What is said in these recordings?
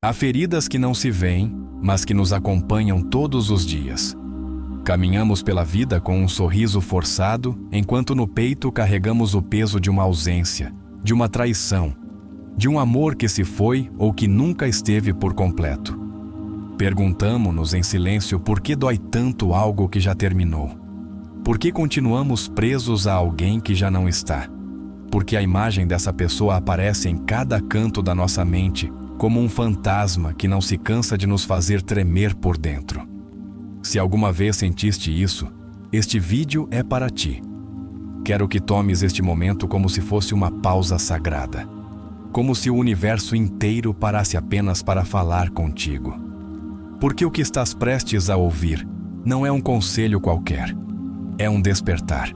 Há feridas que não se veem, mas que nos acompanham todos os dias. Caminhamos pela vida com um sorriso forçado, enquanto no peito carregamos o peso de uma ausência, de uma traição, de um amor que se foi ou que nunca esteve por completo. Perguntamo-nos em silêncio por que dói tanto algo que já terminou. Por que continuamos presos a alguém que já não está? Porque a imagem dessa pessoa aparece em cada canto da nossa mente, como um fantasma que não se cansa de nos fazer tremer por dentro. Se alguma vez sentiste isso, este vídeo é para ti. Quero que tomes este momento como se fosse uma pausa sagrada, como se o universo inteiro parasse apenas para falar contigo. Porque o que estás prestes a ouvir não é um conselho qualquer, é um despertar,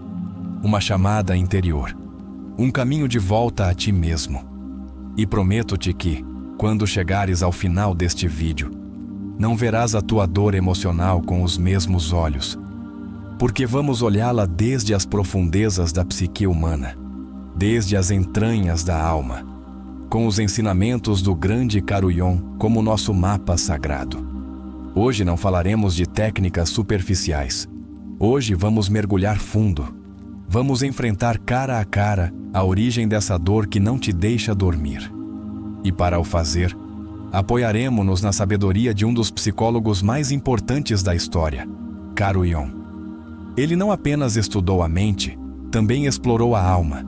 uma chamada interior, um caminho de volta a ti mesmo. E prometo-te que, quando chegares ao final deste vídeo, não verás a tua dor emocional com os mesmos olhos, porque vamos olhá-la desde as profundezas da psique humana, desde as entranhas da alma, com os ensinamentos do grande Caruyon como nosso mapa sagrado. Hoje não falaremos de técnicas superficiais. Hoje vamos mergulhar fundo. Vamos enfrentar cara a cara a origem dessa dor que não te deixa dormir. E para o fazer, apoiaremos-nos na sabedoria de um dos psicólogos mais importantes da história, Caruyon. Ele não apenas estudou a mente, também explorou a alma.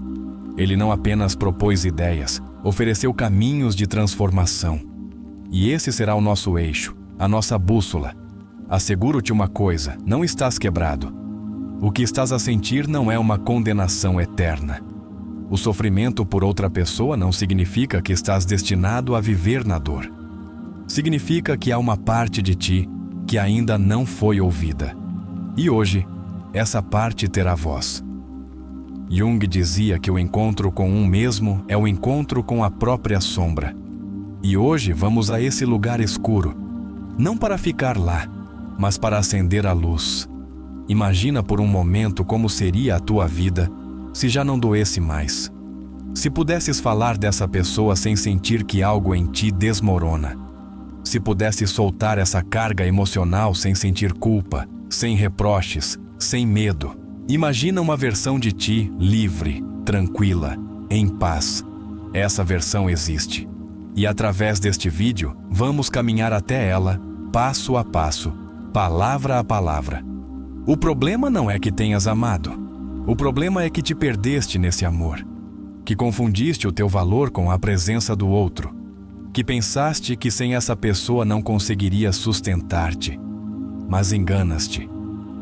Ele não apenas propôs ideias, ofereceu caminhos de transformação. E esse será o nosso eixo, a nossa bússola. Asseguro-te uma coisa, não estás quebrado. O que estás a sentir não é uma condenação eterna. O sofrimento por outra pessoa não significa que estás destinado a viver na dor. Significa que há uma parte de ti que ainda não foi ouvida. E hoje, essa parte terá voz. Jung dizia que o encontro com um mesmo é o encontro com a própria sombra. E hoje vamos a esse lugar escuro, não para ficar lá, mas para acender a luz. Imagina por um momento como seria a tua vida se já não doesse mais. Se pudesses falar dessa pessoa sem sentir que algo em ti desmorona. Se pudesses soltar essa carga emocional sem sentir culpa, sem reproches, sem medo. Imagina uma versão de ti livre, tranquila, em paz. Essa versão existe. E através deste vídeo, vamos caminhar até ela, passo a passo, palavra a palavra. O problema não é que tenhas amado. O problema é que te perdeste nesse amor, que confundiste o teu valor com a presença do outro, que pensaste que sem essa pessoa não conseguiria sustentar-te. Mas enganas-te.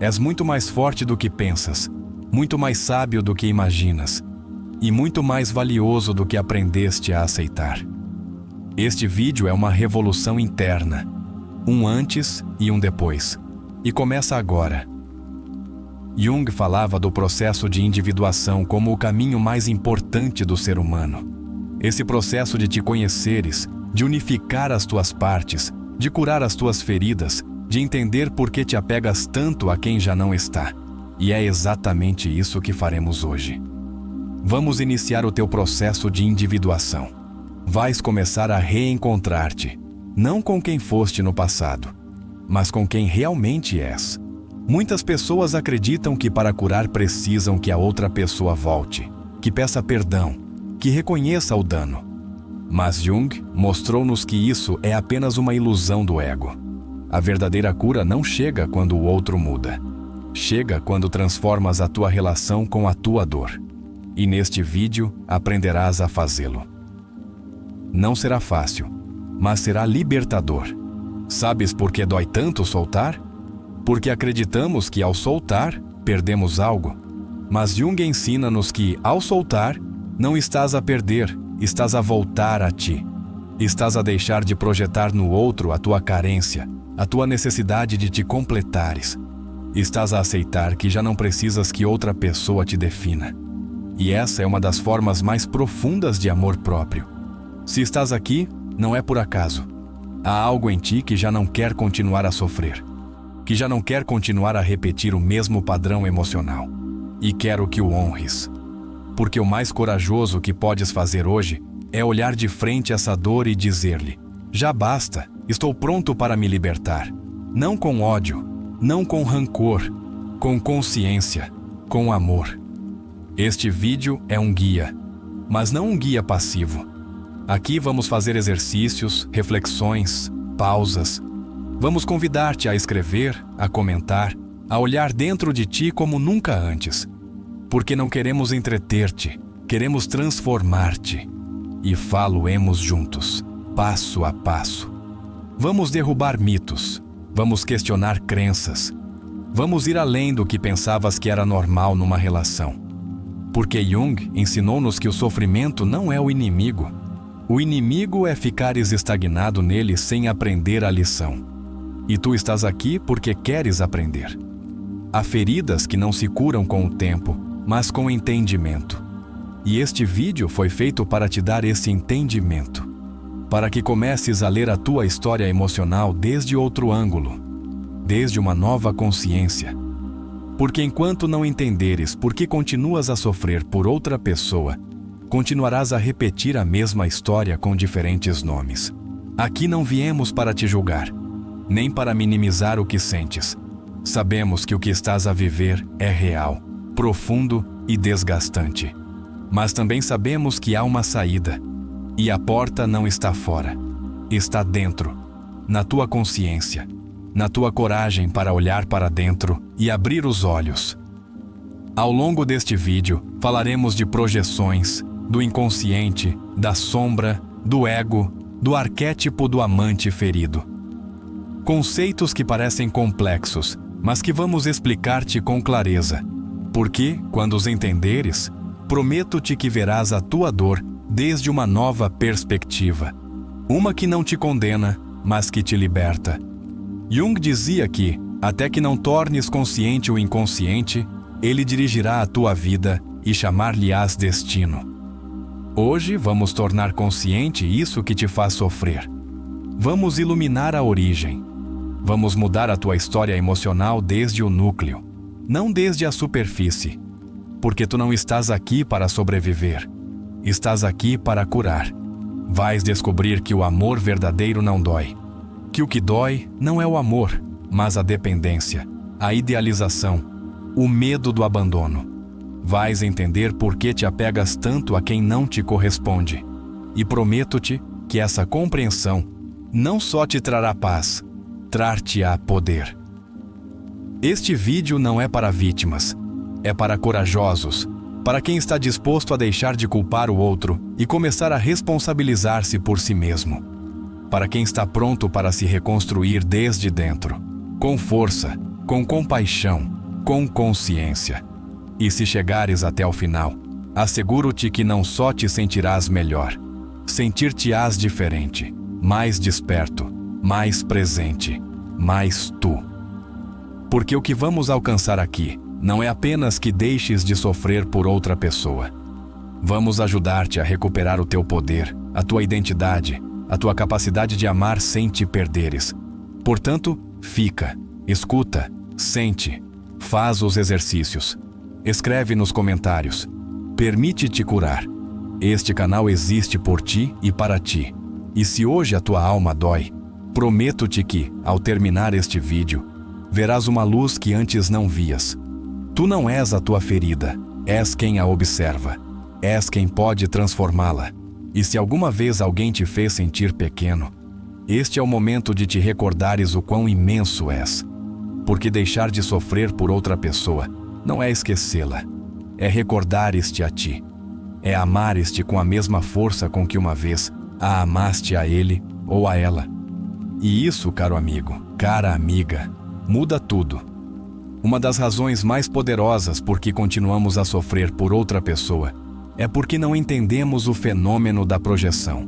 És muito mais forte do que pensas, muito mais sábio do que imaginas, e muito mais valioso do que aprendeste a aceitar. Este vídeo é uma revolução interna, um antes e um depois, e começa agora. Jung falava do processo de individuação como o caminho mais importante do ser humano. Esse processo de te conheceres, de unificar as tuas partes, de curar as tuas feridas, de entender por que te apegas tanto a quem já não está. E é exatamente isso que faremos hoje. Vamos iniciar o teu processo de individuação. Vais começar a reencontrar-te, não com quem foste no passado, mas com quem realmente és. Muitas pessoas acreditam que para curar precisam que a outra pessoa volte, que peça perdão, que reconheça o dano. Mas Jung mostrou-nos que isso é apenas uma ilusão do ego. A verdadeira cura não chega quando o outro muda. Chega quando transformas a tua relação com a tua dor. E neste vídeo aprenderás a fazê-lo. Não será fácil, mas será libertador. Sabes por que dói tanto soltar? Porque acreditamos que ao soltar, perdemos algo. Mas Jung ensina-nos que, ao soltar, não estás a perder, estás a voltar a ti. Estás a deixar de projetar no outro a tua carência, a tua necessidade de te completares. Estás a aceitar que já não precisas que outra pessoa te defina. E essa é uma das formas mais profundas de amor próprio. Se estás aqui, não é por acaso. Há algo em ti que já não quer continuar a sofrer, que já não quer continuar a repetir o mesmo padrão emocional. E quero que o honres. Porque o mais corajoso que podes fazer hoje é olhar de frente essa dor e dizer-lhe: Já basta, estou pronto para me libertar. Não com ódio, não com rancor, com consciência, com amor. Este vídeo é um guia, mas não um guia passivo. Aqui vamos fazer exercícios, reflexões, pausas. Vamos convidar-te a escrever, a comentar, a olhar dentro de ti como nunca antes. Porque não queremos entreter-te, queremos transformar-te. E falo-emos juntos, passo a passo. Vamos derrubar mitos, vamos questionar crenças. Vamos ir além do que pensavas que era normal numa relação. Porque Jung ensinou-nos que o sofrimento não é o inimigo. O inimigo é ficares estagnado nele sem aprender a lição. E tu estás aqui porque queres aprender. Há feridas que não se curam com o tempo, mas com entendimento. E este vídeo foi feito para te dar esse entendimento. Para que comeces a ler a tua história emocional desde outro ângulo, desde uma nova consciência. Porque enquanto não entenderes por que continuas a sofrer por outra pessoa, continuarás a repetir a mesma história com diferentes nomes. Aqui não viemos para te julgar, nem para minimizar o que sentes. Sabemos que o que estás a viver é real, profundo e desgastante. Mas também sabemos que há uma saída. E a porta não está fora. Está dentro, na tua consciência, na tua coragem para olhar para dentro e abrir os olhos. Ao longo deste vídeo, falaremos de projeções, do inconsciente, da sombra, do ego, do arquétipo do amante ferido. Conceitos que parecem complexos, mas que vamos explicar-te com clareza. Porque, quando os entenderes, prometo-te que verás a tua dor desde uma nova perspectiva. Uma que não te condena, mas que te liberta. Jung dizia que, até que não tornes consciente o inconsciente, ele dirigirá a tua vida e chamar-lhe-ás destino. Hoje vamos tornar consciente isso que te faz sofrer. Vamos iluminar a origem. Vamos mudar a tua história emocional desde o núcleo, não desde a superfície. Porque tu não estás aqui para sobreviver. Estás aqui para curar. Vais descobrir que o amor verdadeiro não dói. Que o que dói não é o amor, mas a dependência, a idealização, o medo do abandono. Vais entender por que te apegas tanto a quem não te corresponde. E prometo-te que essa compreensão não só te trará paz, trar-te-á poder. Este vídeo não é para vítimas, é para corajosos, para quem está disposto a deixar de culpar o outro e começar a responsabilizar-se por si mesmo. Para quem está pronto para se reconstruir desde dentro, com força, com compaixão, com consciência. E se chegares até o final, asseguro-te que não só te sentirás melhor, sentir-te-ás diferente, mais desperto, mais presente, mais tu. Porque o que vamos alcançar aqui não é apenas que deixes de sofrer por outra pessoa. Vamos ajudar-te a recuperar o teu poder, a tua identidade, a tua capacidade de amar sem te perderes. Portanto, fica, escuta, sente, faz os exercícios. Escreve nos comentários. Permite-te curar. Este canal existe por ti e para ti. E se hoje a tua alma dói, prometo-te que, ao terminar este vídeo, verás uma luz que antes não vias. Tu não és a tua ferida, és quem a observa. És quem pode transformá-la. E se alguma vez alguém te fez sentir pequeno, este é o momento de te recordares o quão imenso és. Porque deixar de sofrer por outra pessoa não é esquecê-la, é recordar-te a ti. É amar-te com a mesma força com que uma vez a amaste a ele ou a ela. E isso, caro amigo, cara amiga, muda tudo. Uma das razões mais poderosas por que continuamos a sofrer por outra pessoa é porque não entendemos o fenômeno da projeção.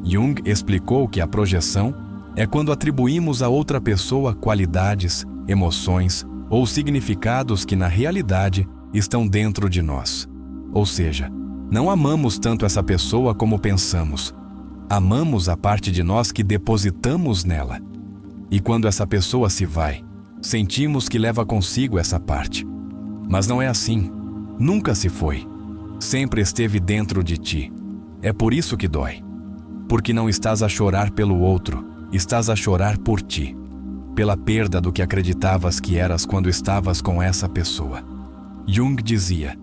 Jung explicou que a projeção é quando atribuímos a outra pessoa qualidades, emoções ou significados que na realidade estão dentro de nós. Ou seja, não amamos tanto essa pessoa como pensamos. Amamos a parte de nós que depositamos nela. E quando essa pessoa se vai, sentimos que leva consigo essa parte. Mas não é assim. Nunca se foi. Sempre esteve dentro de ti. É por isso que dói. porque não estás a chorar pelo outro, estás a chorar por ti, pela perda do que acreditavas que eras quando estavas com essa pessoa. Jung dizia: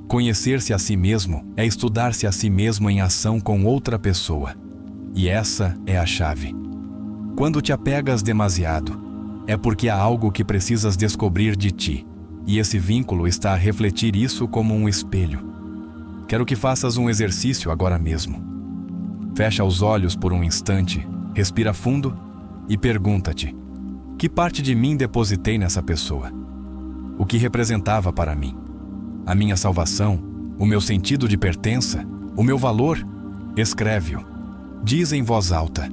conhecer-se a si mesmo é estudar-se a si mesmo em ação com outra pessoa. E essa é a chave. Quando te apegas demasiado, é porque há algo que precisas descobrir de ti, e esse vínculo está a refletir isso como um espelho. Quero que faças um exercício agora mesmo. Fecha os olhos por um instante, respira fundo e pergunta-te: que parte de mim depositei nessa pessoa? O que representava para mim? A minha salvação? O meu sentido de pertença? O meu valor? Escreve-o. Diz em voz alta.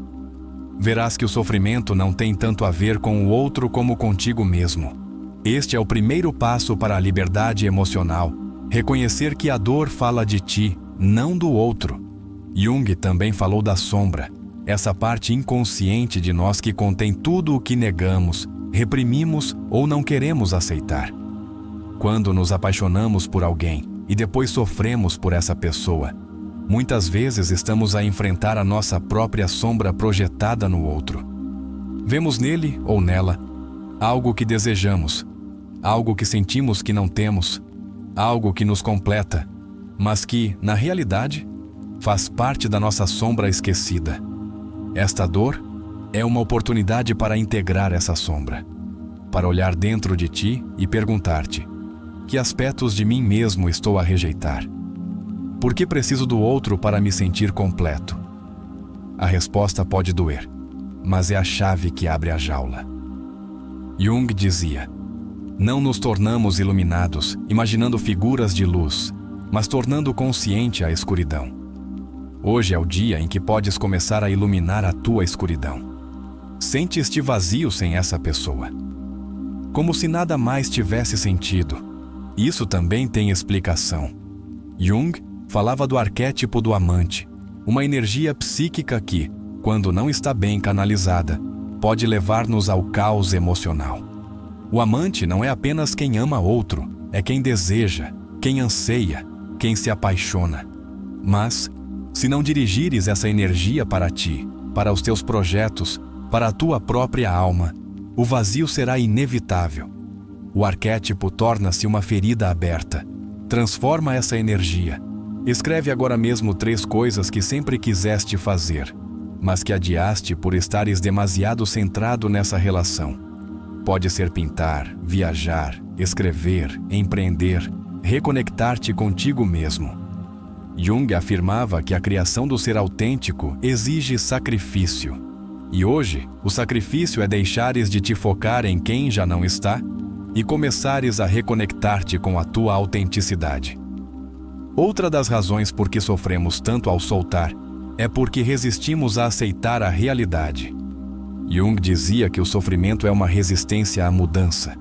Verás que o sofrimento não tem tanto a ver com o outro como contigo mesmo. Este é o primeiro passo para a liberdade emocional. Reconhecer que a dor fala de ti, não do outro. Jung também falou da sombra, essa parte inconsciente de nós que contém tudo o que negamos, reprimimos ou não queremos aceitar. Quando nos apaixonamos por alguém e depois sofremos por essa pessoa, muitas vezes estamos a enfrentar a nossa própria sombra projetada no outro. Vemos nele ou nela algo que desejamos, algo que sentimos que não temos, algo que nos completa, mas que, na realidade, faz parte da nossa sombra esquecida. Esta dor é uma oportunidade para integrar essa sombra, para olhar dentro de ti e perguntar-te: que aspectos de mim mesmo estou a rejeitar? Por que preciso do outro para me sentir completo? A resposta pode doer, mas é a chave que abre a jaula. Jung dizia: não nos tornamos iluminados imaginando figuras de luz, mas tornando consciente a escuridão. Hoje é o dia em que podes começar a iluminar a tua escuridão. Sentes-te vazio sem essa pessoa, como se nada mais tivesse sentido. Isso também tem explicação. Jung falava do arquétipo do amante, uma energia psíquica que, quando não está bem canalizada, pode levar-nos ao caos emocional. O amante não é apenas quem ama outro, é quem deseja, quem anseia, quem se apaixona. Mas, se não dirigires essa energia para ti, para os teus projetos, para a tua própria alma, o vazio será inevitável. O arquétipo torna-se uma ferida aberta. Transforma essa energia. Escreve agora mesmo 3 coisas que sempre quiseste fazer, mas que adiaste por estares demasiado centrado nessa relação. Pode ser pintar, viajar, escrever, empreender, reconectar-te contigo mesmo. Jung afirmava que a criação do ser autêntico exige sacrifício. E hoje, o sacrifício é deixares de te focar em quem já não está e começares a reconectar-te com a tua autenticidade. Outra das razões por que sofremos tanto ao soltar é porque resistimos a aceitar a realidade. Jung dizia que o sofrimento é uma resistência à mudança.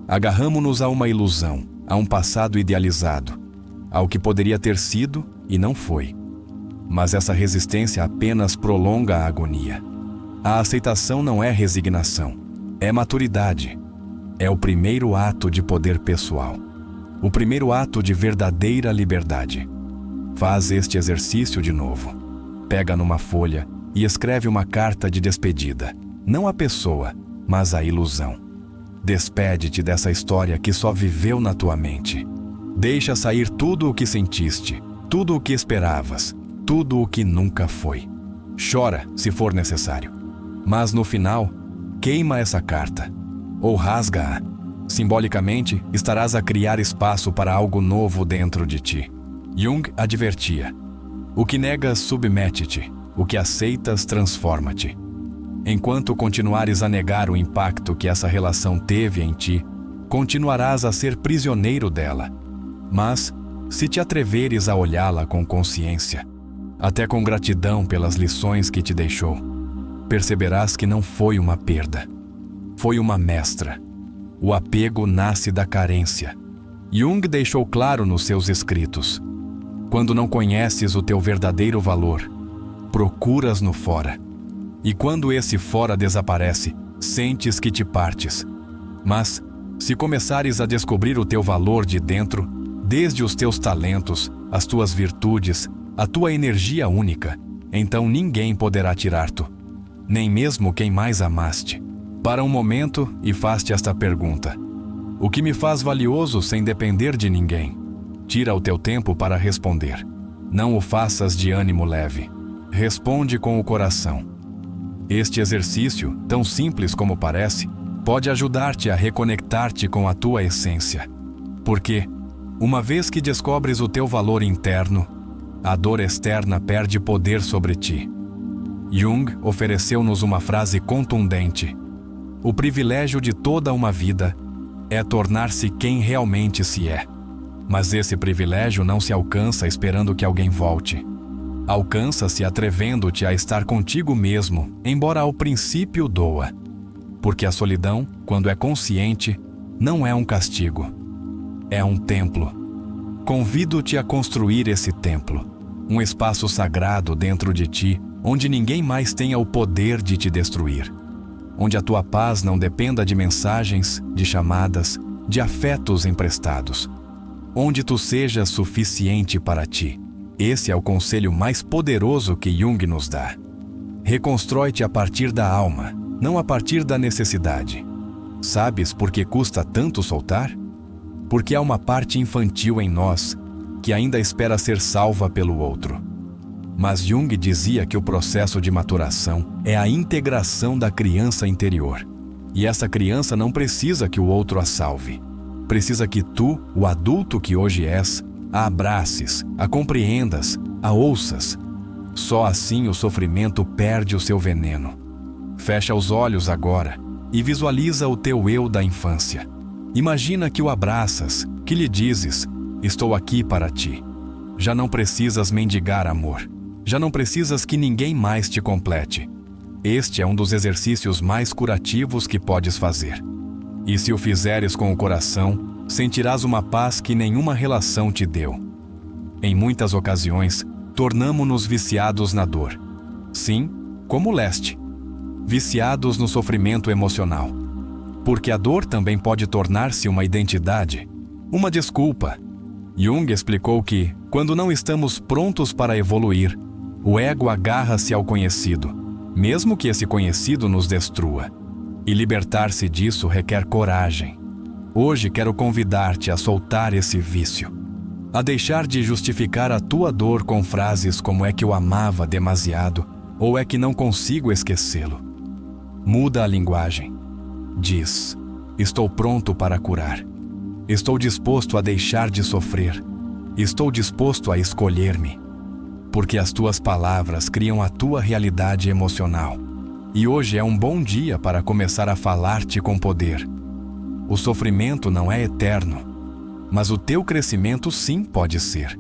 Agarramo-nos a uma ilusão, a um passado idealizado, ao que poderia ter sido e não foi. Mas essa resistência apenas prolonga a agonia. A aceitação não é resignação, é maturidade. É o primeiro ato de poder pessoal. O primeiro ato de verdadeira liberdade. Faz este exercício de novo. Pega numa folha e escreve uma carta de despedida. Não à pessoa, mas à ilusão. Despede-te dessa história que só viveu na tua mente. Deixa sair tudo o que sentiste, tudo o que esperavas, tudo o que nunca foi. Chora, se for necessário. Mas no final, queima essa carta. Ou rasga-a. Simbolicamente, estarás a criar espaço para algo novo dentro de ti. Jung advertia: o que negas, submete-te. O que aceitas, transforma-te. Enquanto continuares a negar o impacto que essa relação teve em ti, continuarás a ser prisioneiro dela. Mas, se te atreveres a olhá-la com consciência, até com gratidão pelas lições que te deixou, perceberás que não foi uma perda. Foi uma mestra. O apego nasce da carência. Jung deixou claro nos seus escritos: quando não conheces o teu verdadeiro valor, procuras no fora. E quando esse fora desaparece, sentes que te partes. Mas, se começares a descobrir o teu valor de dentro, desde os teus talentos, as tuas virtudes, a tua energia única, então ninguém poderá tirar-te, nem mesmo quem mais amaste. Para um momento e faz-te esta pergunta: o que me faz valioso sem depender de ninguém? Tira o teu tempo para responder. Não o faças de ânimo leve. Responde com o coração. Este exercício, tão simples como parece, pode ajudar-te a reconectar-te com a tua essência. Porque, uma vez que descobres o teu valor interno, a dor externa perde poder sobre ti. Jung ofereceu-nos uma frase contundente: o privilégio de toda uma vida é tornar-se quem realmente se é. Mas esse privilégio não se alcança esperando que alguém volte. Alcança-se atrevendo-te a estar contigo mesmo, embora ao princípio doa. Porque a solidão, quando é consciente, não é um castigo. É um templo. Convido-te a construir esse templo, um espaço sagrado dentro de ti, onde ninguém mais tenha o poder de te destruir. Onde a tua paz não dependa de mensagens, de chamadas, de afetos emprestados. Onde tu sejas suficiente para ti. Esse é o conselho mais poderoso que Jung nos dá. Reconstrói-te a partir da alma, não a partir da necessidade. Sabes por que custa tanto soltar? Porque há uma parte infantil em nós que ainda espera ser salva pelo outro. Mas Jung dizia que o processo de maturação é a integração da criança interior. E essa criança não precisa que o outro a salve. Precisa que tu, o adulto que hoje és, a abraces, a compreendas, a ouças. Só assim o sofrimento perde o seu veneno. Fecha os olhos agora e visualiza o teu eu da infância. Imagina que o abraças, que lhe dizes: estou aqui para ti. Já não precisas mendigar amor. Já não precisas que ninguém mais te complete. Este é um dos exercícios mais curativos que podes fazer. E se o fizeres com o coração, sentirás uma paz que nenhuma relação te deu. Em muitas ocasiões, tornamo-nos viciados na dor. Sim, como Leste. Viciados no sofrimento emocional. Porque a dor também pode tornar-se uma identidade, uma desculpa. Jung explicou que, quando não estamos prontos para evoluir, o ego agarra-se ao conhecido, mesmo que esse conhecido nos destrua. E libertar-se disso requer coragem. Hoje quero convidar-te a soltar esse vício, a deixar de justificar a tua dor com frases como é que eu amava demasiado ou é que não consigo esquecê-lo. Muda a linguagem. Diz: estou pronto para curar. Estou disposto a deixar de sofrer. Estou disposto a escolher-me. Porque as tuas palavras criam a tua realidade emocional. E hoje é um bom dia para começar a falar-te com poder. O sofrimento não é eterno, mas o teu crescimento sim pode ser.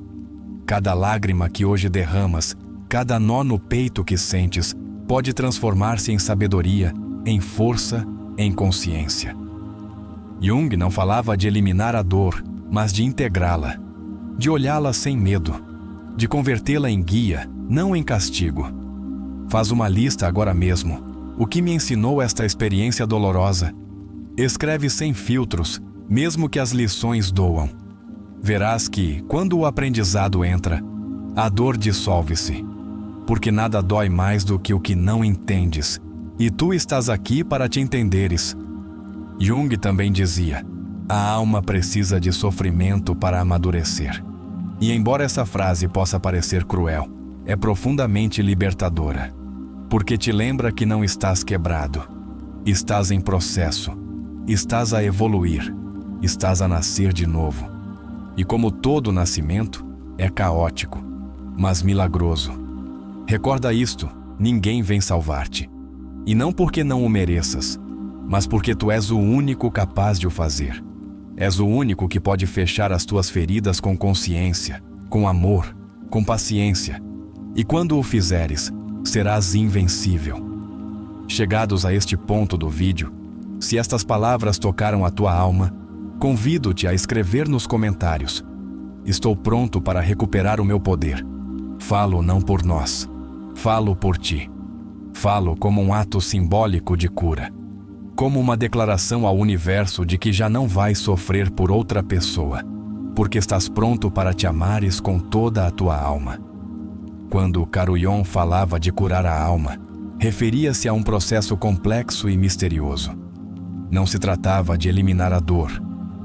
Cada lágrima que hoje derramas, cada nó no peito que sentes, pode transformar-se em sabedoria, em força, em consciência. Jung não falava de eliminar a dor, mas de integrá-la, de olhá-la sem medo, de convertê-la em guia, não em castigo. Faz uma lista agora mesmo. O que me ensinou esta experiência dolorosa? Escreve sem filtros, mesmo que as lições doam. Verás que, quando o aprendizado entra, a dor dissolve-se. Porque nada dói mais do que o que não entendes. E tu estás aqui para te entenderes. Jung também dizia: a alma precisa de sofrimento para amadurecer. E embora essa frase possa parecer cruel, é profundamente libertadora. Porque te lembra que não estás quebrado. Estás em processo. Estás a evoluir. Estás a nascer de novo. E como todo nascimento, é caótico, mas milagroso. Recorda isto: ninguém vem salvar-te. E não porque não o mereças, mas porque tu és o único capaz de o fazer. És o único que pode fechar as tuas feridas com consciência, com amor, com paciência. E quando o fizeres, serás invencível. Chegados a este ponto do vídeo, se estas palavras tocaram a tua alma, convido-te a escrever nos comentários: estou pronto para recuperar o meu poder. Falo não por nós, falo por ti. Falo como um ato simbólico de cura. Como uma declaração ao universo de que já não vais sofrer por outra pessoa, porque estás pronto para te amares com toda a tua alma. Quando Karuyon falava de curar a alma, referia-se a um processo complexo e misterioso. Não se tratava de eliminar a dor,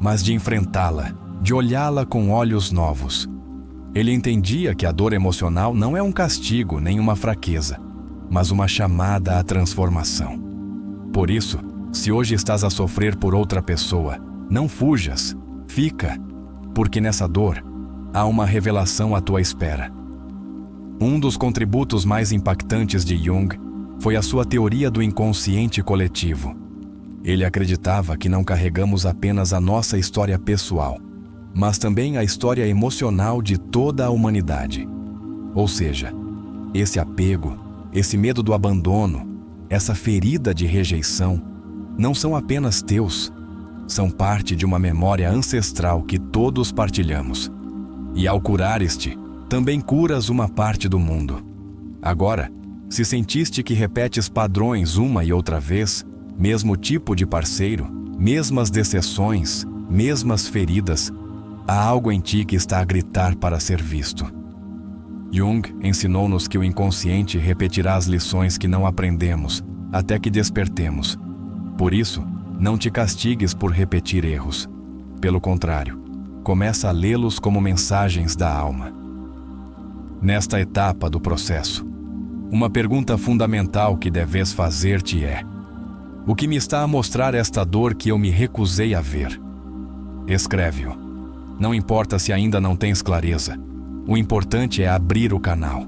mas de enfrentá-la, de olhá-la com olhos novos. Ele entendia que a dor emocional não é um castigo nem uma fraqueza, mas uma chamada à transformação. Por isso, se hoje estás a sofrer por outra pessoa, não fujas, fica, porque nessa dor há uma revelação à tua espera. Um dos contributos mais impactantes de Jung foi a sua teoria do inconsciente coletivo. Ele acreditava que não carregamos apenas a nossa história pessoal, mas também a história emocional de toda a humanidade. Ou seja, esse apego, esse medo do abandono, essa ferida de rejeição, não são apenas teus, são parte de uma memória ancestral que todos partilhamos. E ao curar este, também curas uma parte do mundo. Agora, se sentiste que repetes padrões uma e outra vez, mesmo tipo de parceiro, mesmas decepções, mesmas feridas, há algo em ti que está a gritar para ser visto. Jung ensinou-nos que o inconsciente repetirá as lições que não aprendemos, até que despertemos. Por isso, não te castigues por repetir erros. Pelo contrário, começa a lê-los como mensagens da alma. Nesta etapa do processo, uma pergunta fundamental que deves fazer-te é: o que me está a mostrar esta dor que eu me recusei a ver? Escreve-o. Não importa se ainda não tens clareza. O importante é abrir o canal.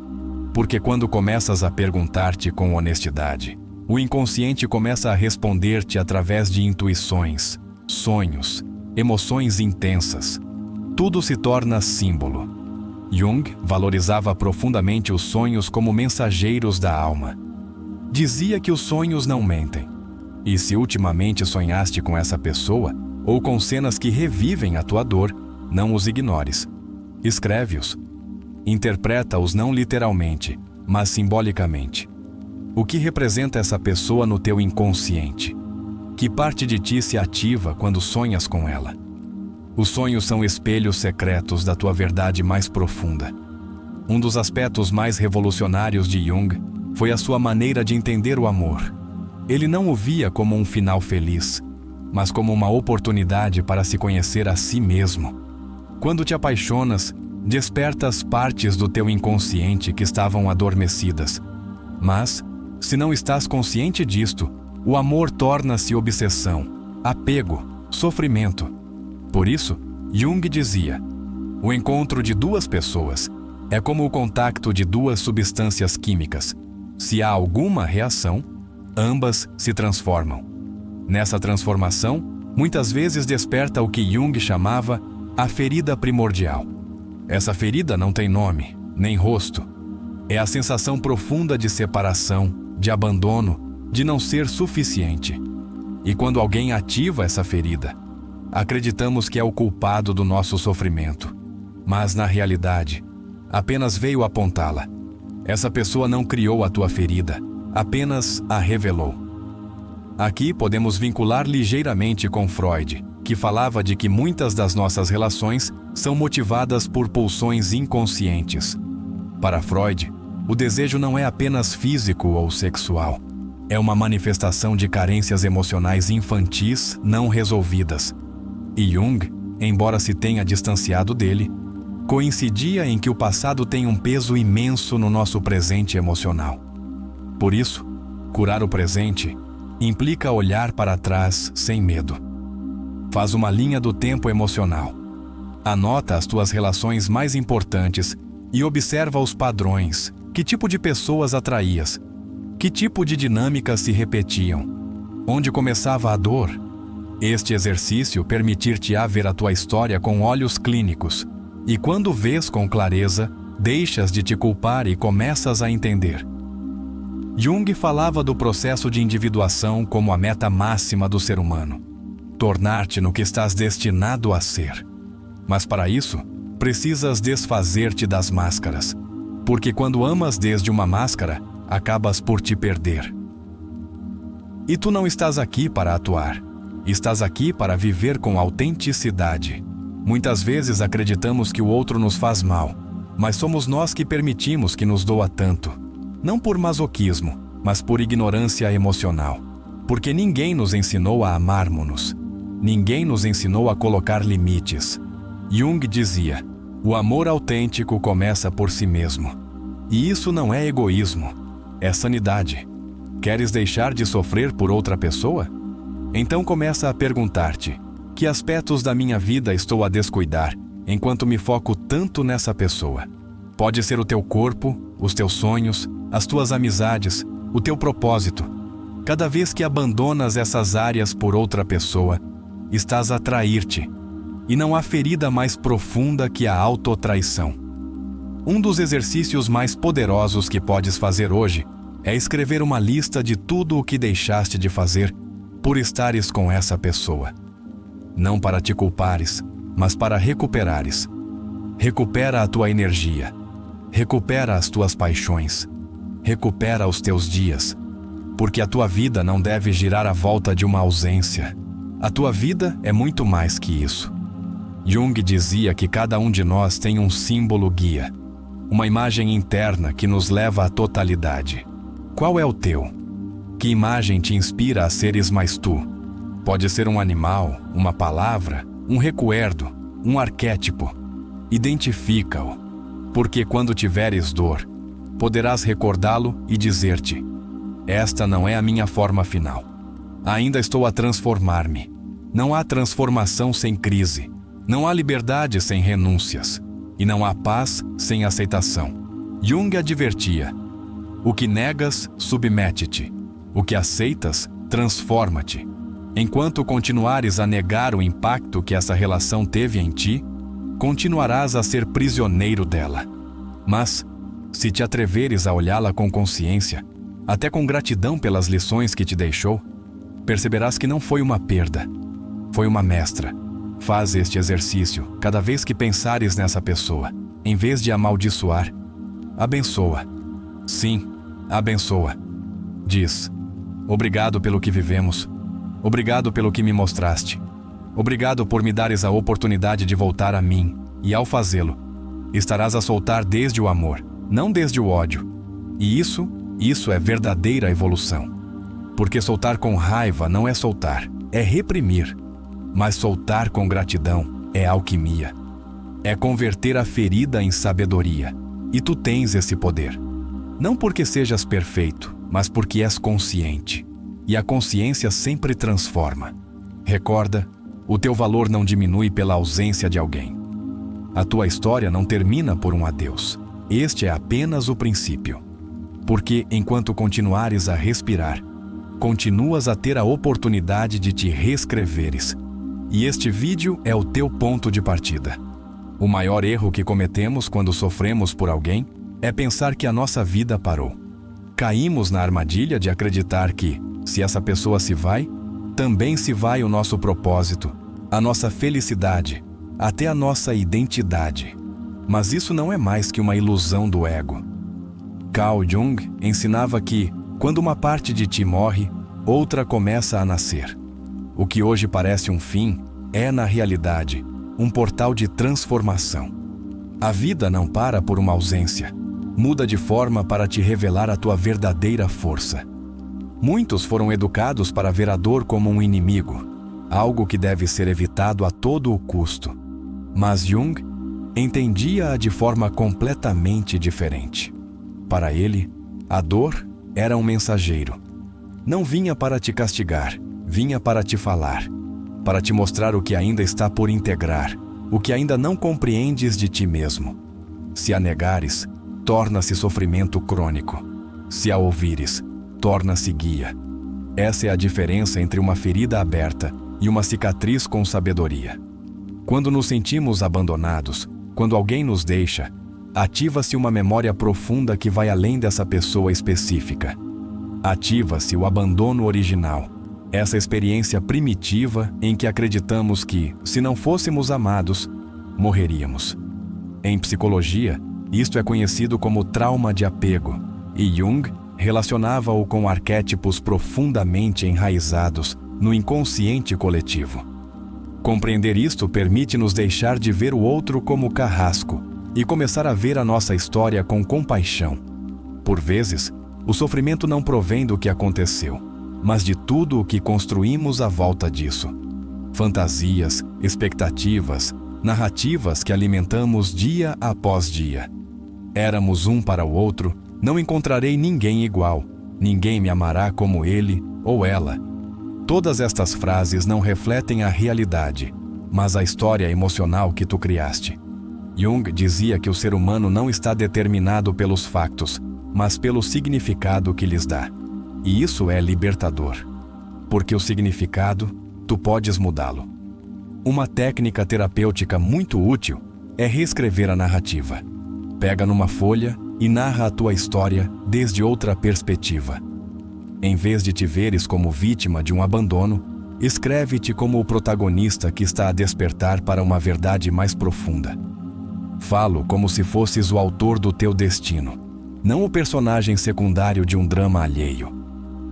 Porque quando começas a perguntar-te com honestidade, o inconsciente começa a responder-te através de intuições, sonhos, emoções intensas. Tudo se torna símbolo. Jung valorizava profundamente os sonhos como mensageiros da alma. Dizia que os sonhos não mentem. E se ultimamente sonhaste com essa pessoa, ou com cenas que revivem a tua dor, não os ignores. Escreve-os. Interpreta-os não literalmente, mas simbolicamente. O que representa essa pessoa no teu inconsciente? Que parte de ti se ativa quando sonhas com ela? Os sonhos são espelhos secretos da tua verdade mais profunda. Um dos aspectos mais revolucionários de Jung foi a sua maneira de entender o amor. Ele não o via como um final feliz, mas como uma oportunidade para se conhecer a si mesmo. Quando te apaixonas, despertas partes do teu inconsciente que estavam adormecidas. Mas, se não estás consciente disto, o amor torna-se obsessão, apego, sofrimento. Por isso, Jung dizia: o encontro de duas pessoas é como o contacto de duas substâncias químicas. Se há alguma reação, ambas se transformam. Nessa transformação, muitas vezes desperta o que Jung chamava a ferida primordial. Essa ferida não tem nome, nem rosto. É a sensação profunda de separação, de abandono, de não ser suficiente. E quando alguém ativa essa ferida, acreditamos que é o culpado do nosso sofrimento. Mas, na realidade, apenas veio apontá-la. Essa pessoa não criou a tua ferida, apenas a revelou. Aqui podemos vincular ligeiramente com Freud, que falava de que muitas das nossas relações são motivadas por pulsões inconscientes. Para Freud, o desejo não é apenas físico ou sexual. É uma manifestação de carências emocionais infantis não resolvidas. E Jung, embora se tenha distanciado dele, coincidia em que o passado tem um peso imenso no nosso presente emocional. Por isso, curar o presente implica olhar para trás sem medo. Faz uma linha do tempo emocional. Anota as tuas relações mais importantes e observa os padrões. Que tipo de pessoas atraías? Que tipo de dinâmicas se repetiam? Onde começava a dor? Este exercício permitir-te-á ver a tua história com olhos clínicos. E quando vês com clareza, deixas de te culpar e começas a entender. Jung falava do processo de individuação como a meta máxima do ser humano. Tornar-te no que estás destinado a ser. Mas para isso, precisas desfazer-te das máscaras. Porque quando amas desde uma máscara, acabas por te perder. E tu não estás aqui para atuar. Estás aqui para viver com autenticidade. Muitas vezes acreditamos que o outro nos faz mal. mas somos nós que permitimos que nos doa tanto. Não por masoquismo, mas por ignorância emocional. Porque ninguém nos ensinou a amarmos-nos. Ninguém nos ensinou a colocar limites. Jung dizia: o amor autêntico começa por si mesmo. E isso não é egoísmo, é sanidade. Queres deixar de sofrer por outra pessoa? Então começa a perguntar-te: que aspectos da minha vida estou a descuidar, enquanto me foco tanto nessa pessoa? Pode ser o teu corpo, os teus sonhos, as tuas amizades, o teu propósito. Cada vez que abandonas essas áreas por outra pessoa, estás a trair-te. E não há ferida mais profunda que a autotraição. Um dos exercícios mais poderosos que podes fazer hoje é escrever uma lista de tudo o que deixaste de fazer por estares com essa pessoa. Não para te culpares, mas para recuperares. Recupera a tua energia. Recupera as tuas paixões. Recupera os teus dias. Porque a tua vida não deve girar à volta de uma ausência. A tua vida é muito mais que isso. Jung dizia que cada um de nós tem um símbolo guia, uma imagem interna que nos leva à totalidade. Qual é o teu? Que imagem te inspira a seres mais tu? Pode ser um animal, uma palavra, um recuerdo, um arquétipo. Identifica-o, porque quando tiveres dor, poderás recordá-lo e dizer-te: esta não é a minha forma final. Ainda estou a transformar-me. Não há transformação sem crise. Não há liberdade sem renúncias. E não há paz sem aceitação. Jung advertia: o que negas, submete-te. O que aceitas, transforma-te. Enquanto continuares a negar o impacto que essa relação teve em ti, continuarás a ser prisioneiro dela. Mas, se te atreveres a olhá-la com consciência, até com gratidão pelas lições que te deixou, perceberás que não foi uma perda, foi uma mestra. Faz este exercício cada vez que pensares nessa pessoa. Em vez de amaldiçoar, abençoa. Sim, abençoa. Diz: obrigado pelo que vivemos. Obrigado pelo que me mostraste. Obrigado por me dares a oportunidade de voltar a mim. E ao fazê-lo, estarás a soltar desde o amor, não desde o ódio. E isso é verdadeira evolução. Porque soltar com raiva não é soltar, é reprimir. Mas soltar com gratidão é alquimia. É converter a ferida em sabedoria. E tu tens esse poder. Não porque sejas perfeito, mas porque és consciente. E a consciência sempre transforma. Recorda, o teu valor não diminui pela ausência de alguém. A tua história não termina por um adeus. Este é apenas o princípio. Porque enquanto continuares a respirar, continuas a ter a oportunidade de te reescreveres. E este vídeo é o teu ponto de partida. O maior erro que cometemos quando sofremos por alguém é pensar que a nossa vida parou. Caímos na armadilha de acreditar que, se essa pessoa se vai, também se vai o nosso propósito, a nossa felicidade, até a nossa identidade. Mas isso não é mais que uma ilusão do ego. Carl Jung ensinava que, quando uma parte de ti morre, outra começa a nascer. O que hoje parece um fim é, na realidade, um portal de transformação. A vida não para por uma ausência. Muda de forma para te revelar a tua verdadeira força. Muitos foram educados para ver a dor como um inimigo, algo que deve ser evitado a todo o custo. Mas Jung entendia-a de forma completamente diferente. Para ele, a dor era um mensageiro. Não vinha para te castigar, vinha para te falar, para te mostrar o que ainda está por integrar, o que ainda não compreendes de ti mesmo. Se a negares, torna-se sofrimento crônico. Se a ouvires, torna-se guia. Essa é a diferença entre uma ferida aberta e uma cicatriz com sabedoria. Quando nos sentimos abandonados, quando alguém nos deixa, ativa-se uma memória profunda que vai além dessa pessoa específica. Ativa-se o abandono original, essa experiência primitiva em que acreditamos que, se não fôssemos amados, morreríamos. Em psicologia, isto é conhecido como trauma de apego, e Jung relacionava-o com arquétipos profundamente enraizados no inconsciente coletivo. Compreender isto permite-nos deixar de ver o outro como carrasco e começar a ver a nossa história com compaixão. Por vezes, o sofrimento não provém do que aconteceu, mas de tudo o que construímos à volta disso. Fantasias, expectativas, narrativas que alimentamos dia após dia. Éramos um para o outro, não encontrarei ninguém igual, ninguém me amará como ele ou ela. Todas estas frases não refletem a realidade, mas a história emocional que tu criaste. Jung dizia que o ser humano não está determinado pelos factos, mas pelo significado que lhes dá. E isso é libertador, porque o significado, tu podes mudá-lo. Uma técnica terapêutica muito útil é reescrever a narrativa. Pega numa folha e narra a tua história desde outra perspectiva. Em vez de te veres como vítima de um abandono, escreve-te como o protagonista que está a despertar para uma verdade mais profunda. Falo como se fosses o autor do teu destino, não o personagem secundário de um drama alheio.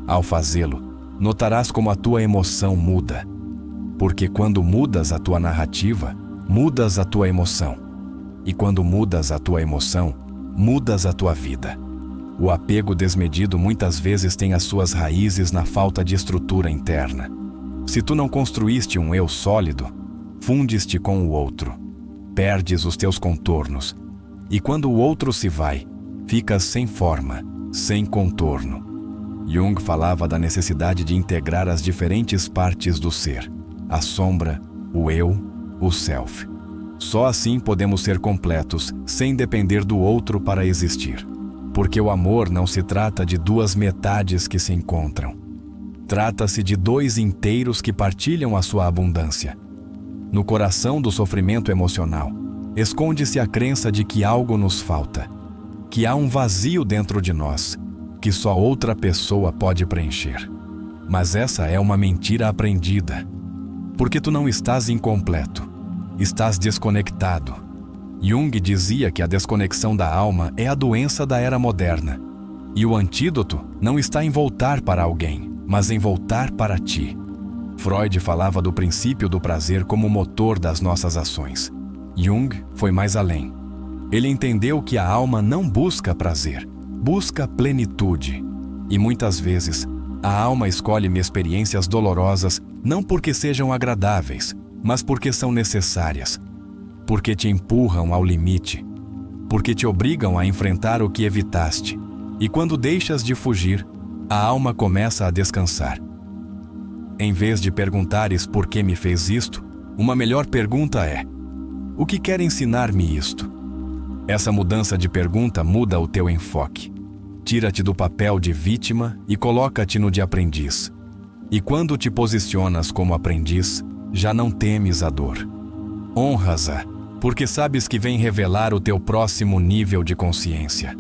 Ao fazê-lo, notarás como a tua emoção muda. Porque quando mudas a tua narrativa, mudas a tua emoção. E quando mudas a tua emoção, mudas a tua vida. O apego desmedido muitas vezes tem as suas raízes na falta de estrutura interna. Se tu não construíste um eu sólido, fundes-te com o outro. Perdes os teus contornos. E quando o outro se vai, ficas sem forma, sem contorno. Jung falava da necessidade de integrar as diferentes partes do ser. A sombra, o eu, o self. Só assim podemos ser completos, sem depender do outro para existir. Porque o amor não se trata de duas metades que se encontram. Trata-se de dois inteiros que partilham a sua abundância. No coração do sofrimento emocional, esconde-se a crença de que algo nos falta, que há um vazio dentro de nós, que só outra pessoa pode preencher. Mas essa é uma mentira aprendida. Porque tu não estás incompleto, estás desconectado. Jung dizia que a desconexão da alma é a doença da era moderna. E o antídoto não está em voltar para alguém, mas em voltar para ti. Freud falava do princípio do prazer como motor das nossas ações. Jung foi mais além. Ele entendeu que a alma não busca prazer, busca plenitude. E muitas vezes, a alma escolhe experiências dolorosas não porque sejam agradáveis, mas porque são necessárias. Porque te empurram ao limite. Porque te obrigam a enfrentar o que evitaste. E quando deixas de fugir, a alma começa a descansar. Em vez de perguntares por que me fez isto, uma melhor pergunta é: o que quer ensinar-me isto? Essa mudança de pergunta muda o teu enfoque. Tira-te do papel de vítima e coloca-te no de aprendiz. E quando te posicionas como aprendiz, já não temes a dor. Honras-a, porque sabes que vem revelar o teu próximo nível de consciência.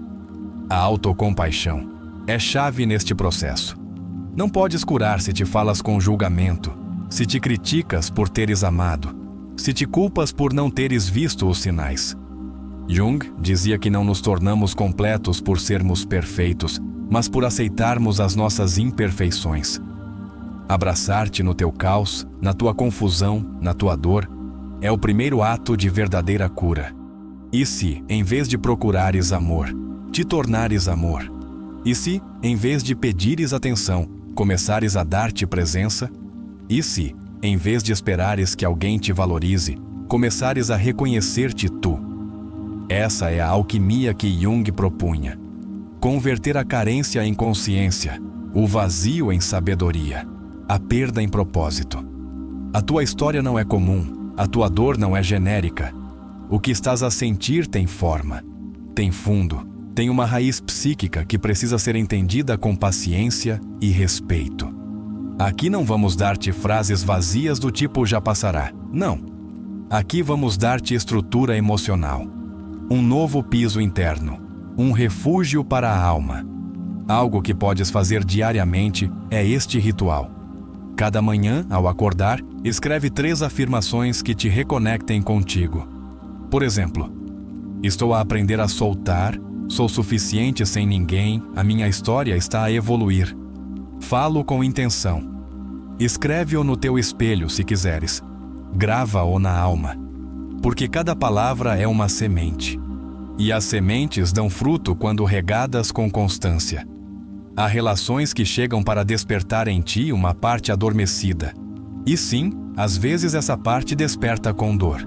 A autocompaixão é chave neste processo. Não podes curar se te falas com julgamento, se te criticas por teres amado, se te culpas por não teres visto os sinais. Jung dizia que não nos tornamos completos por sermos perfeitos, mas por aceitarmos as nossas imperfeições. Abraçar-te no teu caos, na tua confusão, na tua dor, é o primeiro ato de verdadeira cura. E se, em vez de procurares amor, te tornares amor? E se, em vez de pedires atenção, começares a dar-te presença? E se, em vez de esperares que alguém te valorize, começares a reconhecer-te tu? Essa é a alquimia que Jung propunha. Converter a carência em consciência, o vazio em sabedoria, a perda em propósito. A tua história não é comum, a tua dor não é genérica. O que estás a sentir tem forma, tem fundo, tem uma raiz psíquica que precisa ser entendida com paciência e respeito. Aqui não vamos dar-te frases vazias do tipo já passará. Não. Aqui vamos dar-te estrutura emocional. Um novo piso interno. Um refúgio para a alma. Algo que podes fazer diariamente é este ritual. Cada manhã, ao acordar, escreve 3 afirmações que te reconectem contigo. Por exemplo, estou a aprender a soltar, sou suficiente sem ninguém, a minha história está a evoluir. Falo com intenção. Escreve-o no teu espelho, se quiseres. Grava-o na alma. Porque cada palavra é uma semente. E as sementes dão fruto quando regadas com constância. Há relações que chegam para despertar em ti uma parte adormecida. E sim, às vezes essa parte desperta com dor.